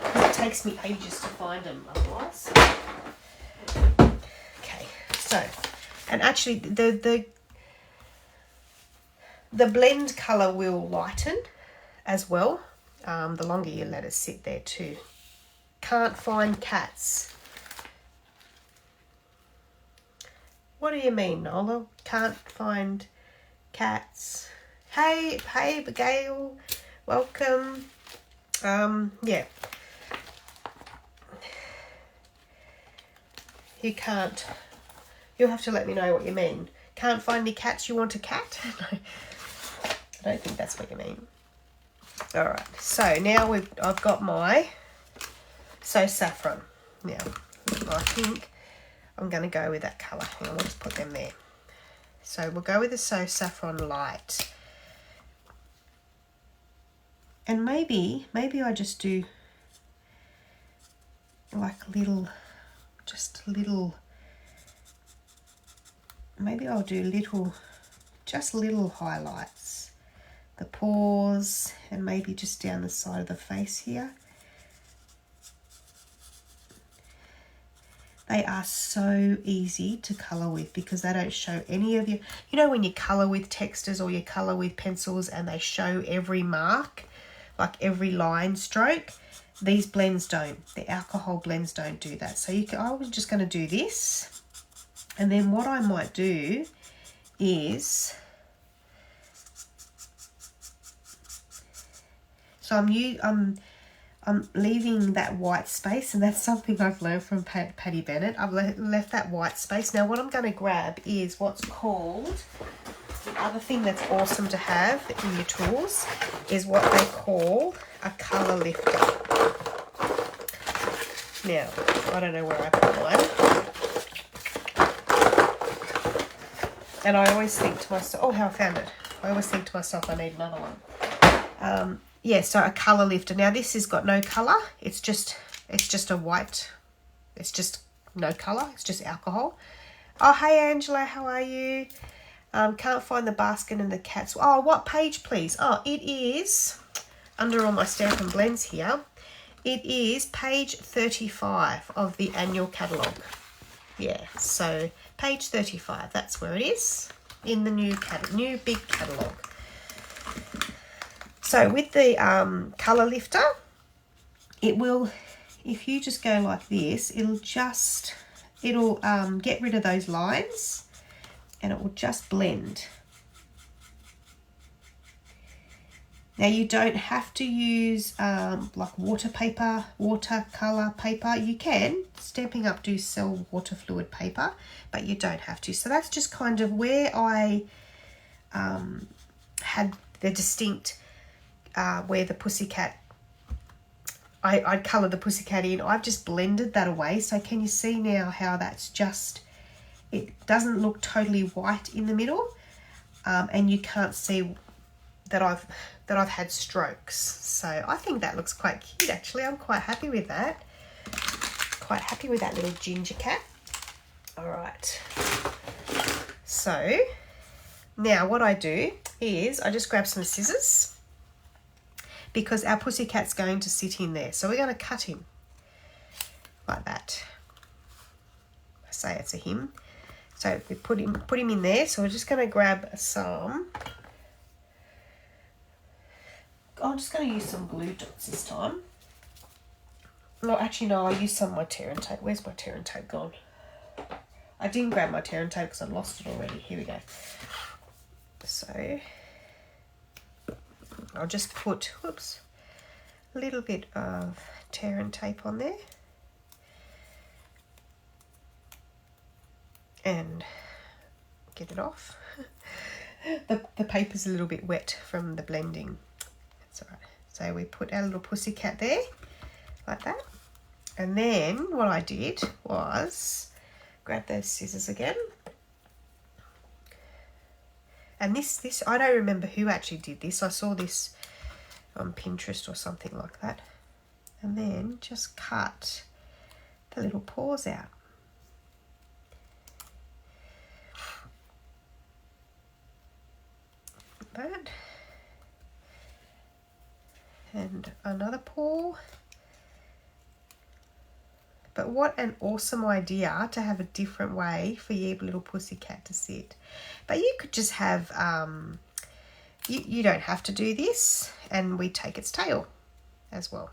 because it takes me ages to find them otherwise. Okay, so, and actually the blend colour will lighten as well, the longer you let it sit there too. Can't find cats. What do you mean, Nola? Can't find cats. Hey, Gail, welcome. Yeah. You can't. You'll have to let me know what you mean. Can't find any cats, you want a cat? No, I don't think that's what you mean. All right, so now I've got my So Saffron. Now, I think I'm going to go with that colour. Hang on, we'll just put them there. So we'll go with the So Saffron Light. And maybe I just do like maybe I'll do just little highlights. The paws, and maybe just down the side of the face here. They are so easy to colour with because they don't show any of your... You know when you colour with textures or you colour with pencils and they show every mark, like every line stroke? These blends don't. The alcohol blends don't do that. So I was just going to do this. And then what I might do is... So I'm leaving that white space, and that's something I've learned from Patty Bennett. I've left that white space. Now what I'm going to grab is what's called, the other thing that's awesome to have in your tools is what they call a colour lifter. Now, I don't know where I put mine. And I always think to myself, oh, how I found it. I always think to myself, I need another one. Yeah, so a colour lifter. Now this has got no colour. It's just a white. It's just no colour. It's just alcohol. Oh, hey Angela, how are you? Can't find the basket and the cats. Oh, what page, please? Oh, it is under all my Stampin' Blends here. It is page 35 of the annual catalogue. Yeah, so page 35. That's where it is in the new big catalogue. So with the colour lifter, it will, if you just go like this, it'll get rid of those lines and it will just blend. Now you don't have to use like watercolour paper. You can. Stampin' Up do sell water fluid paper, but you don't have to. So that's just kind of where I had the distinct where the pussycat, I'd colour the pussycat in. I've just blended that away. So can you see now how that's just, it doesn't look totally white in the middle, and you can't see that I've had strokes. So I think that looks quite cute actually. I'm quite happy with that. Quite happy with that little ginger cat. All right. So now what I do is I just grab some scissors, because our pussycat's going to sit in there. So we're going to cut him like that. I say it's a him. So we put him in there. So we're just going to grab some. I'm just going to use some glue dots this time. No, actually no, I'll use some of my tear and tape. Where's my tear and tape gone? I didn't grab my tear and tape because I lost it already. Here we go. So I'll just put, whoops, a little bit of tear and tape on there. And get it off. The paper's a little bit wet from the blending. That's all right. So we put our little pussycat there, like that. And then what I did was grab those scissors again. And this I don't remember who actually did this. I saw this on Pinterest or something like that. And then just cut the little paws out. Like that. And another paw. But what an awesome idea to have a different way for your little pussycat to sit. But you could just have, you don't have to do this, and we take its tail as well.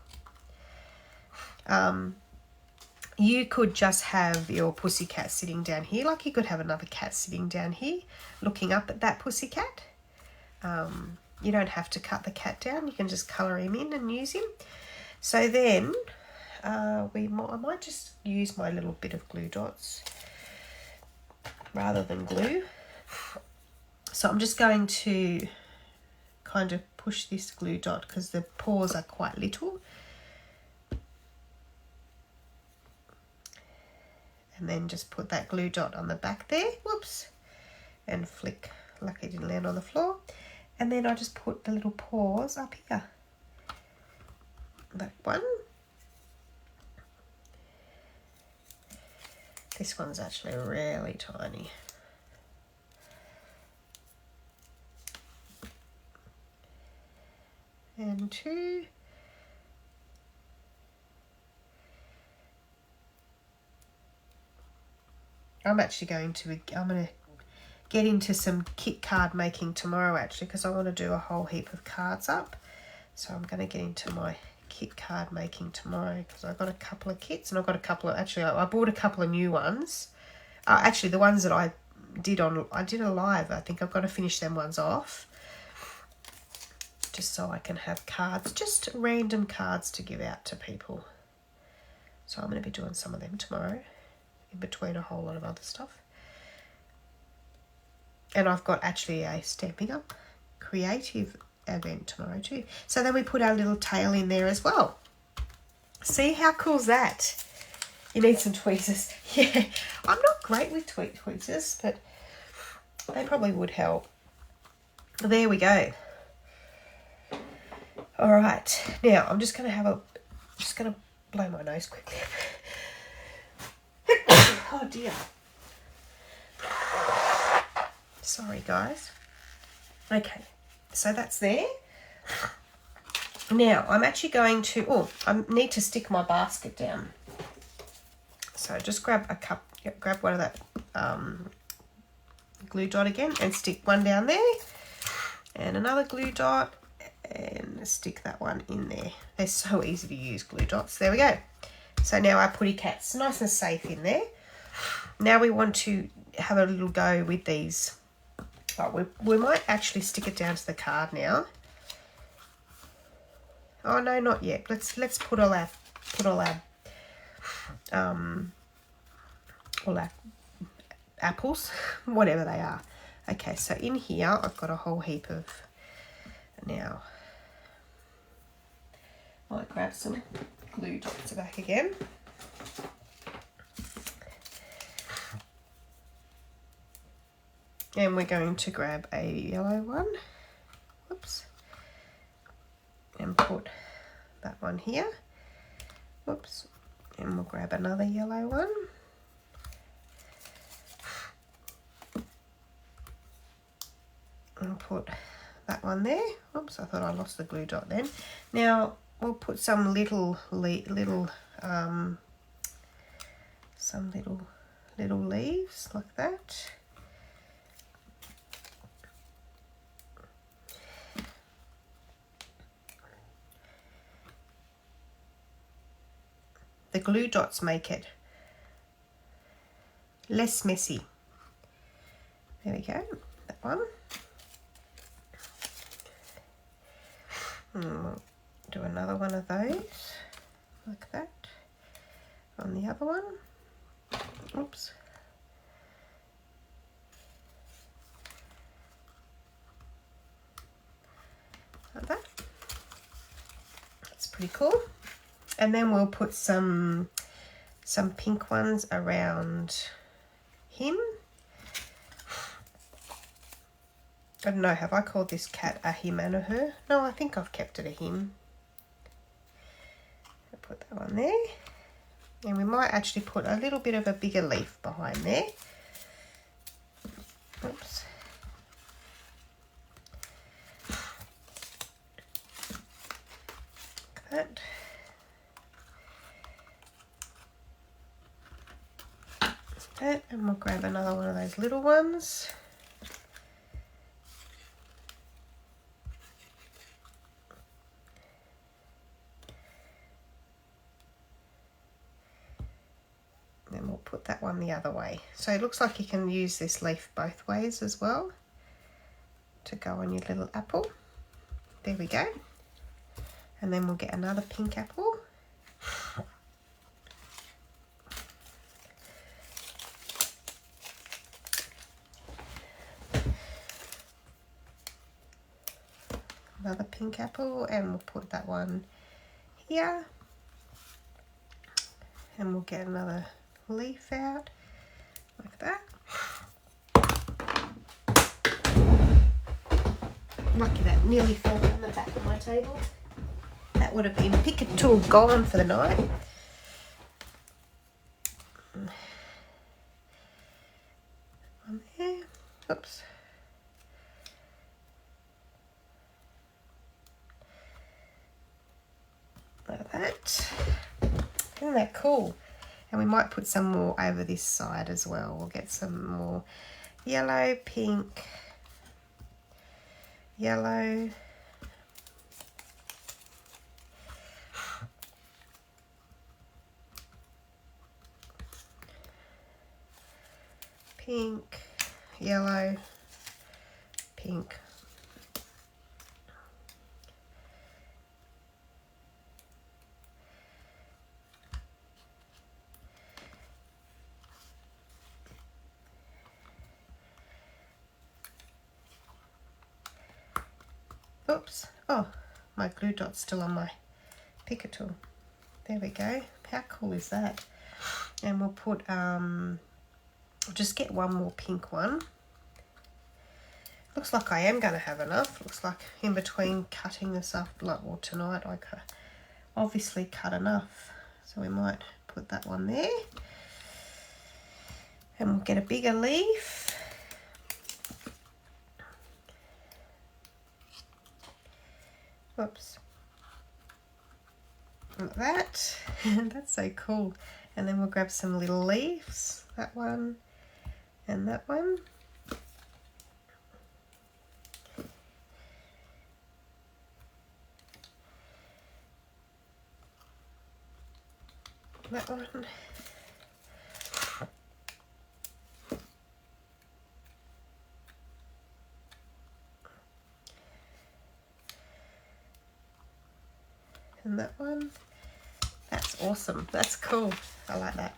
You could just have your pussycat sitting down here, like you could have another cat sitting down here looking up at that pussycat. You don't have to cut the cat down, you can just colour him in and use him. So then I might just use my little bit of glue dots rather than glue. So I'm just going to kind of push this glue dot because the paws are quite little. And then just put that glue dot on the back there, whoops, and flick, lucky it didn't land on the floor. And then I just put the little paws up here, that one. This one's actually really tiny. And two. I'm going to get into some kit card making tomorrow actually, because I want to do a whole heap of cards up. So I'm going to get into my kit card making tomorrow because I've got a couple of kits, and I've got a couple of, actually I bought a couple of new ones. Actually the ones that I did a live, I think I've got to finish them ones off just so I can have cards, just random cards to give out to people. So I'm going to be doing some of them tomorrow, in between a whole lot of other stuff. And I've got actually a Stampin Up creative event tomorrow too. So then we put our little tail in there as well. See how cool's that? You need some tweezers. Yeah, I'm not great with tweezers, but they probably would help. There we go. All right, now I'm just going to blow my nose quickly. Oh dear. Sorry guys. Okay, so that's there. Now I'm actually going to, I need to stick my basket down. So just grab one of that glue dot again and stick one down there. And another glue dot and stick that one in there. They're so easy to use, glue dots. There we go. So now our putty cat's nice and safe in there. Now we want to have a little go with these. Oh, we might actually stick it down to the card now. Oh no, not yet. Let's put all our apples, whatever they are. Okay, so in here I've got a whole heap of, now I might grab some glue dots back again. And we're going to grab a yellow one. Whoops. And put that one here. Whoops. And we'll grab another yellow one. And put that one there. Oops, I thought I lost the glue dot then. Now we'll put some little leaves like that. The glue dots make it less messy. There we go, that one. And we'll do another one of those, like that, on the other one. Oops. Like that. That's pretty cool. And then we'll put some pink ones around him. I don't know, have I called this cat a him and a her? No, I think I've kept it a him. I'll put that one there. And we might actually put a little bit of a bigger leaf behind there. Oops. Like that. And we'll grab another one of those little ones. Then we'll put that one the other way. So it looks like you can use this leaf both ways as well to go on your little apple. There we go. And then we'll get another pink apple. Another pink apple, and we'll put that one here, and we'll get another leaf out like that. Lucky that nearly fell on the back of my table. That would have been pick tool gone for the night. On there. Oops. Like that. Isn't that cool? And we might put some more over this side as well. We'll get some more yellow, pink, yellow, pink, yellow, pink, oops, oh, my glue dot's still on my picker tool. There we go. How cool is that? And we'll put, just get one more pink one. Looks like I am going to have enough. Looks like in between cutting this up, well, tonight I obviously cut enough. So we might put that one there. And we'll get a bigger leaf. Whoops. Like that. That's so cool. And then we'll grab some little leaves. That one and that one. That one. And that one. That's awesome. That's cool. I like that.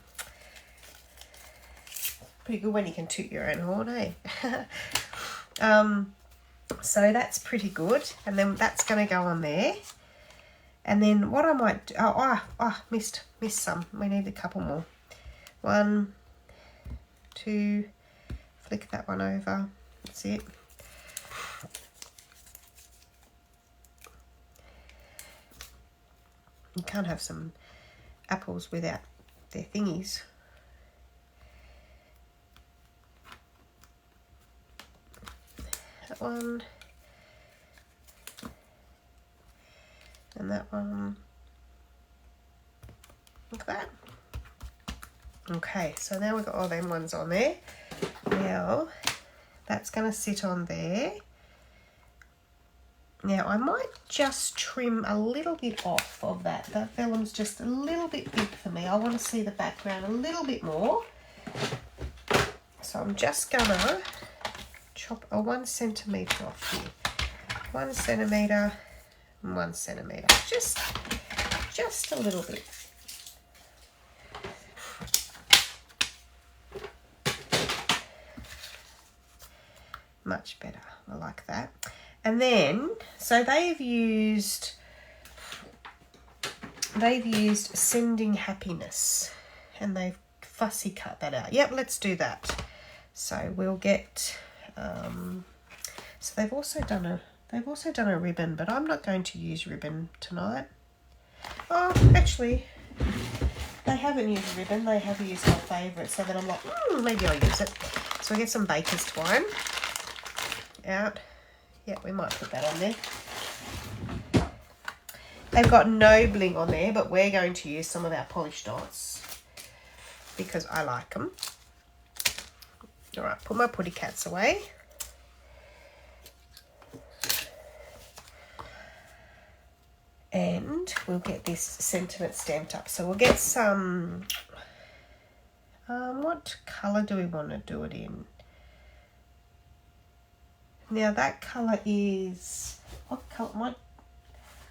Pretty good when you can toot your own horn, eh? So that's pretty good. And then that's going to go on there. And then what I might do, missed some. We need a couple more. 1, 2, flick that one over. That's it. You can't have some apples without their thingies. That one. And that one. Like that. Okay, so now we've got all them ones on there. Now, that's going to sit on there. Now, I might just trim a little bit off of that. That vellum's just a little bit big for me. I want to see the background a little bit more. So I'm just going to chop a 1 centimetre off here. 1 centimetre and 1 centimetre. Just a little bit. Much better. I like that. And then, so they've used Sending Happiness, and they've fussy cut that out. Yep, let's do that. So we'll get, so they've also done a ribbon, but I'm not going to use ribbon tonight. Oh, actually, they haven't used a ribbon. They have used my favourite, so that I'm like, maybe I'll use it. So we get some baker's twine out. Yeah, we might put that on there. They've got no bling on there, but we're going to use some of our polished dots because I like them. All right, put my putty cats away. And we'll get this sentiment stamped up. So we'll get some, what colour do we want to do it in? Now that colour is, what colour?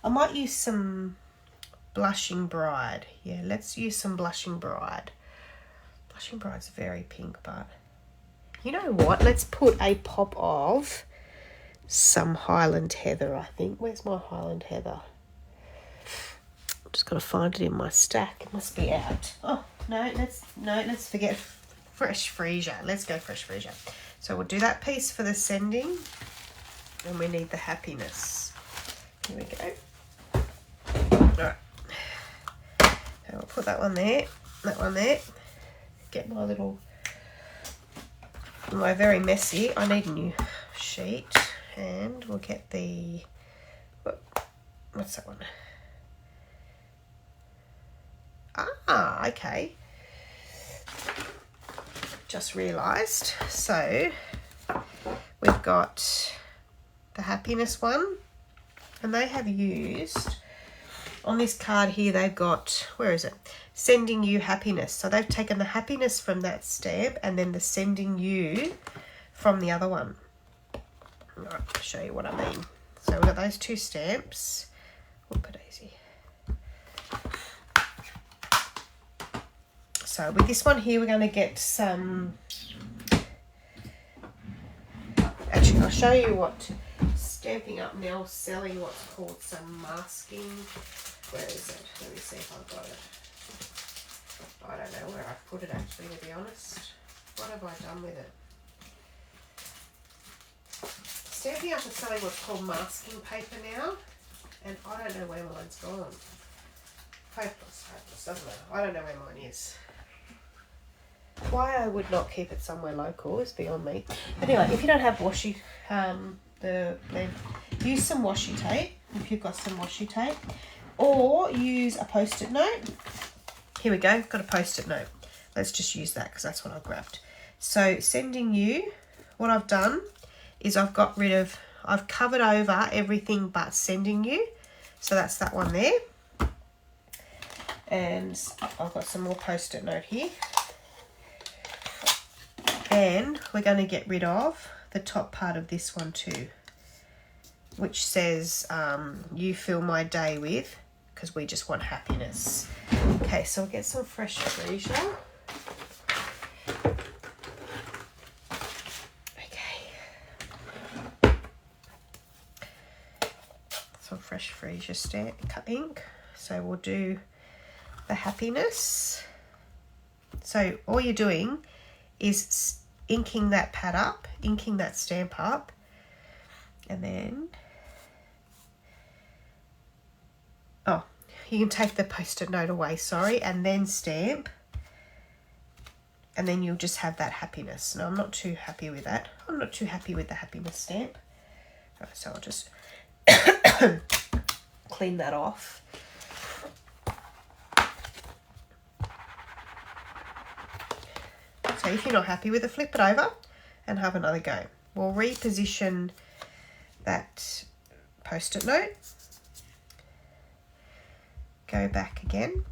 I might use some Blushing Bride. Yeah, let's use some Blushing Bride. Blushing Bride's very pink, but you know what? Let's put a pop of some Highland Heather, I think. Where's my Highland Heather? I'm just got to find it in my stack. It must be out. Oh, no, let's forget Fresh Freesia. Let's go Fresh Freesia. So we'll do that piece for the sending, and we need the happiness. Here we go. All right. So we'll put that one there, Get my very messy. I need a new sheet, and we'll get the, what's that one? Ah, okay. Just realised. So we've got the happiness one, and they have used on this card here, they've got, where is it? Sending You Happiness. So they've taken the happiness from that stamp and then the Sending You from the other one. All right, I'll show you what I mean. So we've got those two stamps. Whoop it easy. So with this one here, we're going to get some, actually I'll show you what Stampin Up now selling what's called some masking. Where is it? Let me see if I've got it. I don't know where I put it actually, to be honest. What have I done with it? Stampin Up is selling what's called masking paper now, and I don't know where mine's gone. Hopeless, doesn't it? I don't know where mine is. Why I would not keep it somewhere local is beyond me. Anyway, if you don't have washi, use some washi tape if you've got some washi tape, or use a Post-it note. Here we go, got a Post-it note. Let's just use that because that's what I grabbed. So sending you, what I've done is I've covered over everything but sending you. So that's that one there. And I've got some more Post-it note here. And we're going to get rid of the top part of this one too, which says, you fill my day with, because we just want happiness. Okay, so I'll get some fresh freesia. Okay. Some fresh freesia stamp ink. So we'll do the happiness. So all you're doing is inking that pad up, inking that stamp up, and then, oh, you can take the Post-it note away, sorry, and then stamp, and then you'll just have that happiness. No, I'm not too happy with that. I'm not too happy with the happiness stamp. Right, so I'll just clean that off. So if you're not happy with it, flip it over and have another go. We'll reposition that Post-it note. Go back again.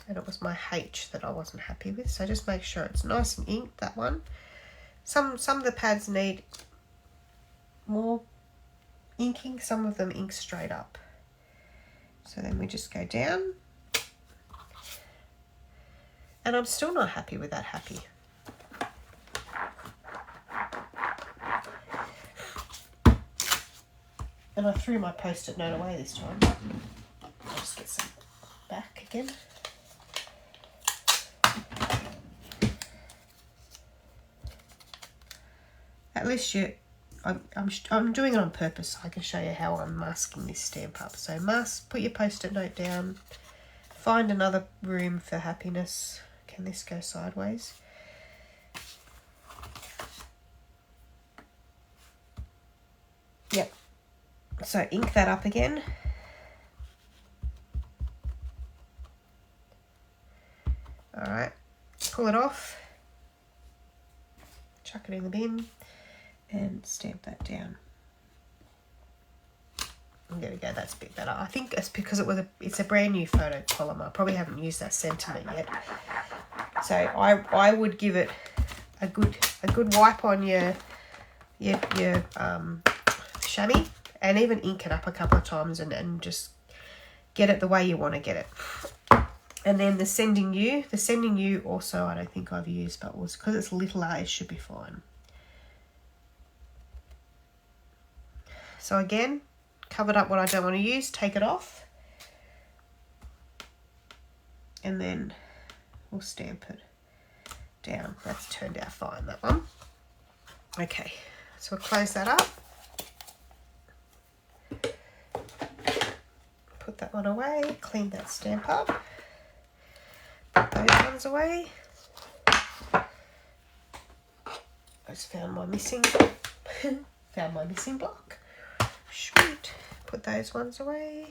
And it was my H that I wasn't happy with. So just make sure it's nice and inked, that one. Some of the pads need more inking. Some of them ink straight up. So then we just go down. And I'm still not happy with that happy. And I threw my Post-it note away this time. I'll just get some back again. At least I'm doing it on purpose so I can show you how I'm masking this stamp up. So put your Post-it note down. Find another room for happiness. Can this go sideways? Yep. So ink that up again. All right. Pull it off. Chuck it in the bin and stamp that down. There we go, that's a bit better. I think it's because it's a brand new photo polymer. I probably haven't used that sentiment yet. So I would give it a good wipe on your chamois, and even ink it up a couple of times and just get it the way you want to get it. And then the sending you also I don't think I've used, but was because it's littler, it should be fine. So again, covered up what I don't want to use, take it off, and then we'll stamp it down. That's turned out fine, that one. Okay, so we'll close that up. Put that one away, clean that stamp up. Put those ones away. I just found my missing block. Sweet. Put those ones away.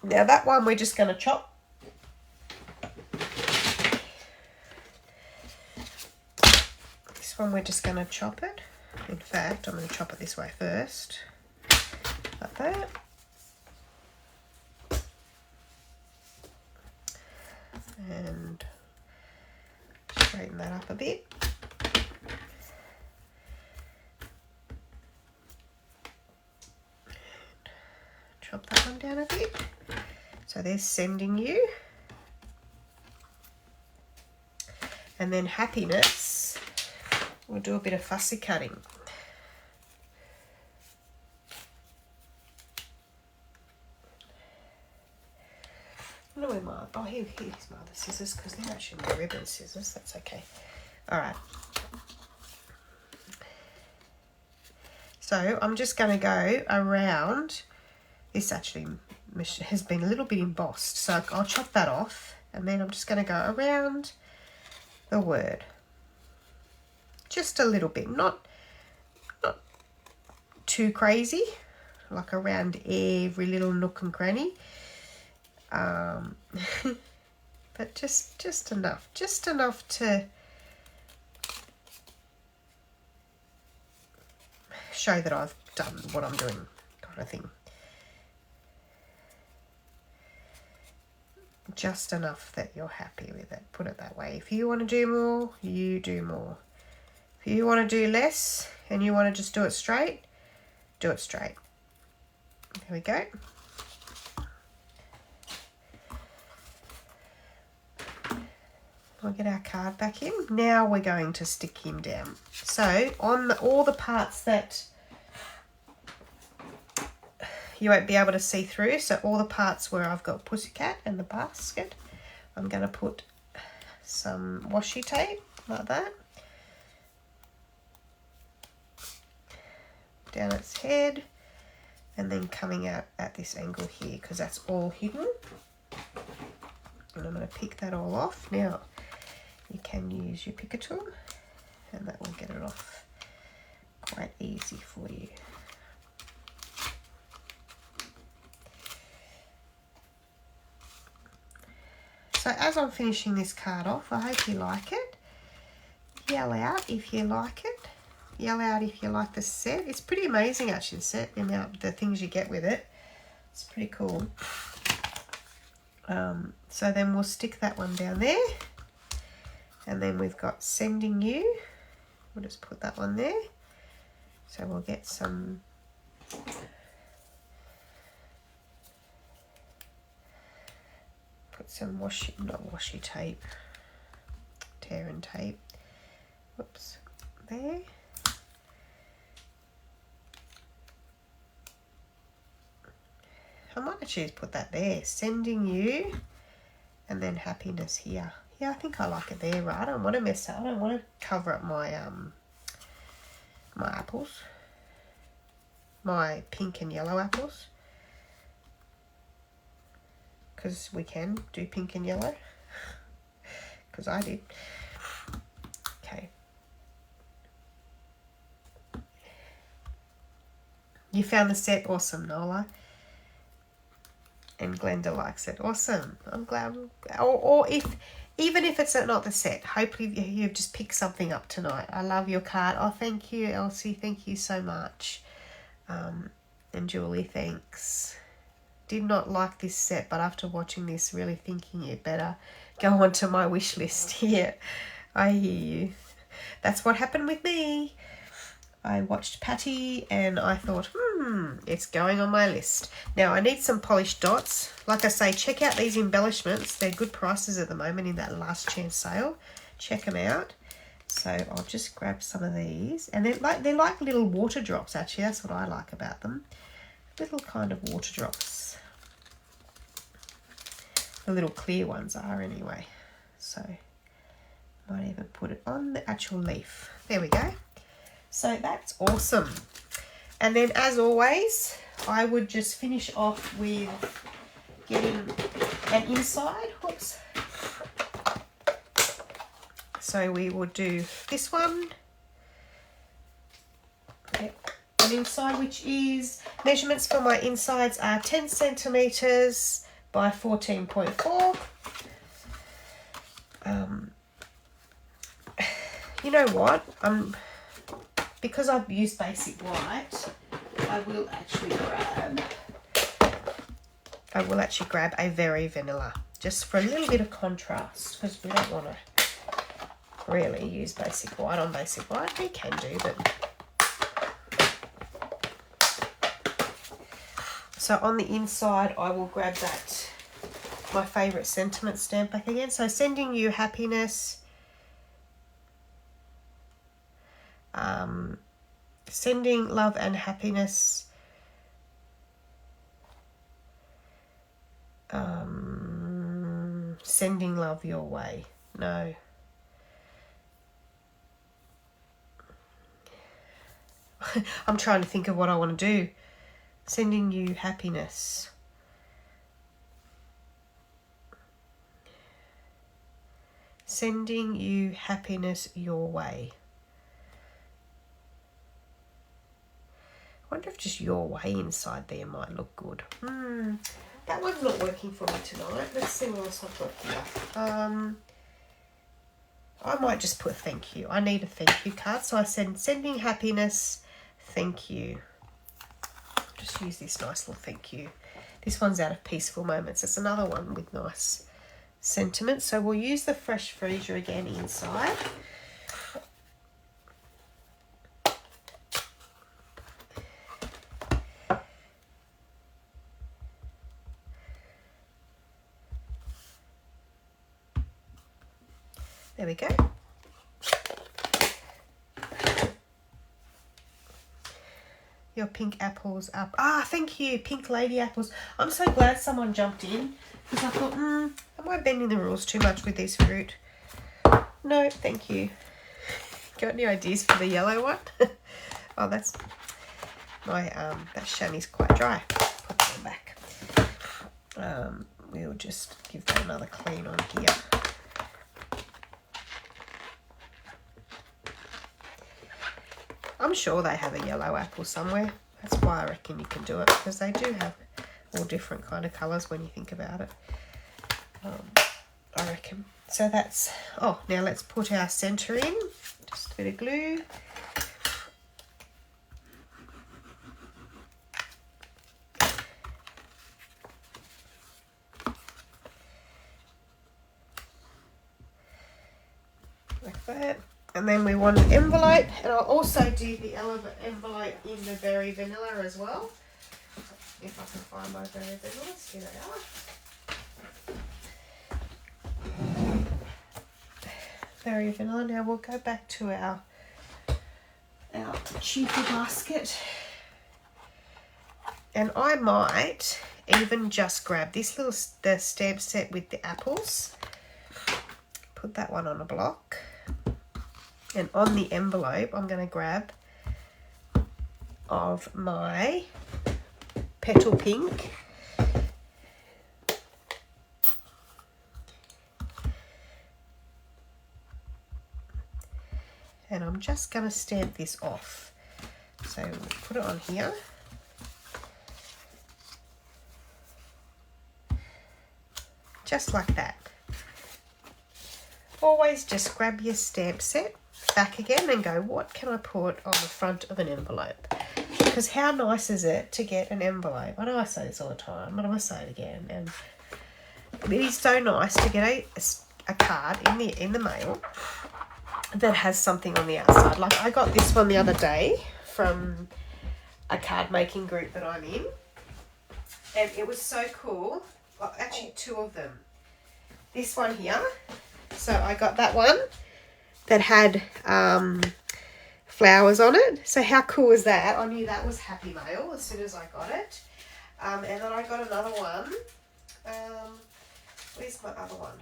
Now that one we're just going to chop. This one we're just going to chop it. In fact, I'm going to chop it this way first. Like that. And straighten that up a bit. Chop that one down a bit. So there's sending you. And then happiness, we'll do a bit of fussy cutting. I don't know where my, oh, here's my other scissors, because they're actually my ribbon scissors. That's okay. All right. So I'm just going to go around. This actually has been a little bit embossed, so I'll chop that off, and then I'm just going to go around the word. Just a little bit, not too crazy, like around every little nook and cranny. But just enough to show that I've done what I'm doing, kind of thing. Just enough that you're happy with it, put it that way. If you want to do more, you do more. If you want to do less and you want to just do it straight, do it straight. There we go. We'll get our card back in. Now we're going to stick him down. So on all the parts that you won't be able to see through, so all the parts where I've got Pussycat and the basket, I'm going to put some washi tape like that down its head, and then coming out at this angle here, because that's all hidden. And I'm going to pick that all off. Now you can use your picker tool, and that will get it off quite easy for you. So as I'm finishing this card off, I hope you like it. Yell out if you like it. Yell out if you like the set. It's pretty amazing actually, the set, the things you get with it. It's pretty cool. So then we'll stick that one down there. And then we've got sending you. We'll just put that one there. So we'll get some washi tape, tear and tape. Whoops, there. I might actually put that there. Sending you, and then happiness here. Yeah, I think I like it there, right? I don't want to mess up. I don't want to cover up my my apples, my pink and yellow apples, because we can do pink and yellow, because I did. Okay. You found the set awesome, Nola. And Glenda likes it. Awesome. I'm glad. Or even if it's not the set, hopefully you've just picked something up tonight. I love your card. Oh, thank you, Elsie. Thank you so much. And Julie, thanks. Did not like this set, but after watching this, really thinking it better go onto my wish list here. I hear you. That's what happened with me. I watched Patty and I thought, it's going on my list. Now I need some polished dots. Like I say, check out these embellishments. They're good prices at the moment in that last chance sale. Check them out. So I'll just grab some of these. And they're like little water drops actually. That's what I like about them. Little kind of water drops. The little clear ones are anyway. So might even put it on the actual leaf. There we go. So that's awesome. And then as always, I would just finish off with getting an inside. Whoops. So we will do this one. Yep. An inside, which is, measurements for my insides are 10 centimetres by 14.4. You know what? Because I've used basic white, I will actually grab a very vanilla, just for a little bit of contrast, because we don't want to really use basic white on basic white. We can do, but so on the inside I will grab that, my favourite sentiment stamp back again. So sending you happiness, Sending love and happiness. Sending love your way. No. I'm trying to think of what I want to do. Sending you happiness. Sending you happiness your way. I wonder if just your way inside there might look good. That one's not working for me tonight. Let's see what else I've got here. I might just put thank you. I need a thank you card. So I send sending happiness, thank you. Just use this nice little thank you. This one's out of Peaceful Moments. It's another one with nice sentiments. So we'll use the fresh freezer again inside. There we go. Your pink apples up. Thank you, pink lady apples. I'm so glad someone jumped in because I thought, am I bending the rules too much with this fruit? No, thank you. Got any ideas for the yellow one? Oh, that's my that chamois quite dry. Put that one back. We'll just give that another clean on here. I'm sure they have a yellow apple somewhere. That's why I reckon you can do it, because they do have all different kind of colours when you think about it. I reckon. So that's... Oh, now let's put our centre in. Just a bit of glue. Like that. And then we want an envelope, and I'll also do the envelope in the Berry Vanilla as well. If I can find my Berry Vanillas, here they are. Berry Vanilla. Now we'll go back to our Cheerful basket. And I might even just grab this the stamp set with the apples. Put that one on a block. And on the envelope, I'm going to grab of my Petal Pink. And I'm just going to stamp this off. So we'll put it on here. Just like that. Always just grab your stamp set back again and go, what can I put on the front of an envelope? Because how nice is it to get an envelope? I know I say this all the time, but I'm going to say it again. And it is so nice to get a card in the mail that has something on the outside. Like I got this one the other day from a card making group that I'm in, and it was so cool. Well, actually two of them. This one here. So I got that one that had flowers on it. So how cool is that? I knew that was Happy Mail as soon as I got it. And then I got another one. Where's my other one?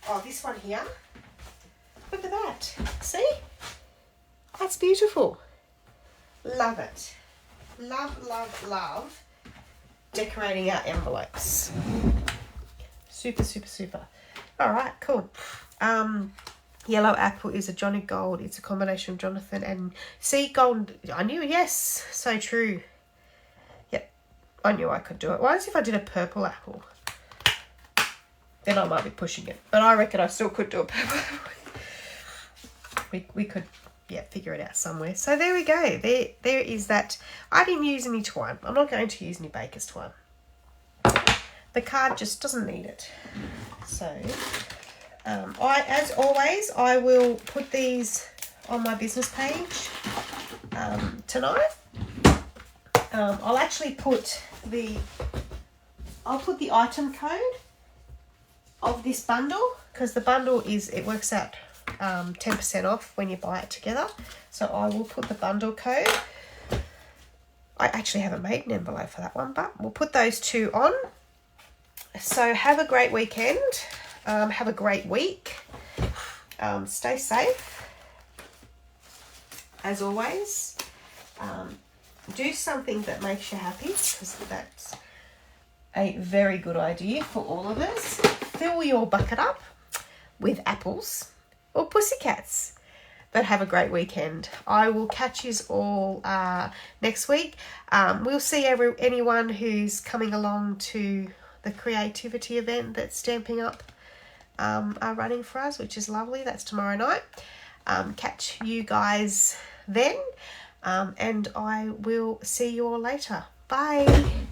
Oh, this one here. Look at that. See? That's beautiful. Love it. Love, love, love decorating our envelopes. Super, super, super. All right, cool. Yellow apple is a Johnny Gold. It's a combination of Jonathan and sea gold. I knew, yes, so true. Yep, I knew I could do it. Why is if I did a purple apple? Then I might be pushing it. But I reckon I still could do a purple apple. We could, yeah, figure it out somewhere. So there we go. There is that. I didn't use any twine. I'm not going to use any baker's twine. The card just doesn't need it. So, as always, I will put these on my business page tonight. I'll actually put the item code of this bundle, because the bundle it works out 10% off when you buy it together. So I will put the bundle code. I actually haven't made an envelope for that one, but we'll put those two on. So have a great weekend. Have a great week. Stay safe. As always, do something that makes you happy, because that's a very good idea for all of us. Fill your bucket up with apples or pussycats. But have a great weekend. I will catch you all next week. We'll see anyone who's coming along to the creativity event that Stampin' Up are running for us, which is lovely. That's tomorrow night. Catch you guys then, and I will see you all later. Bye.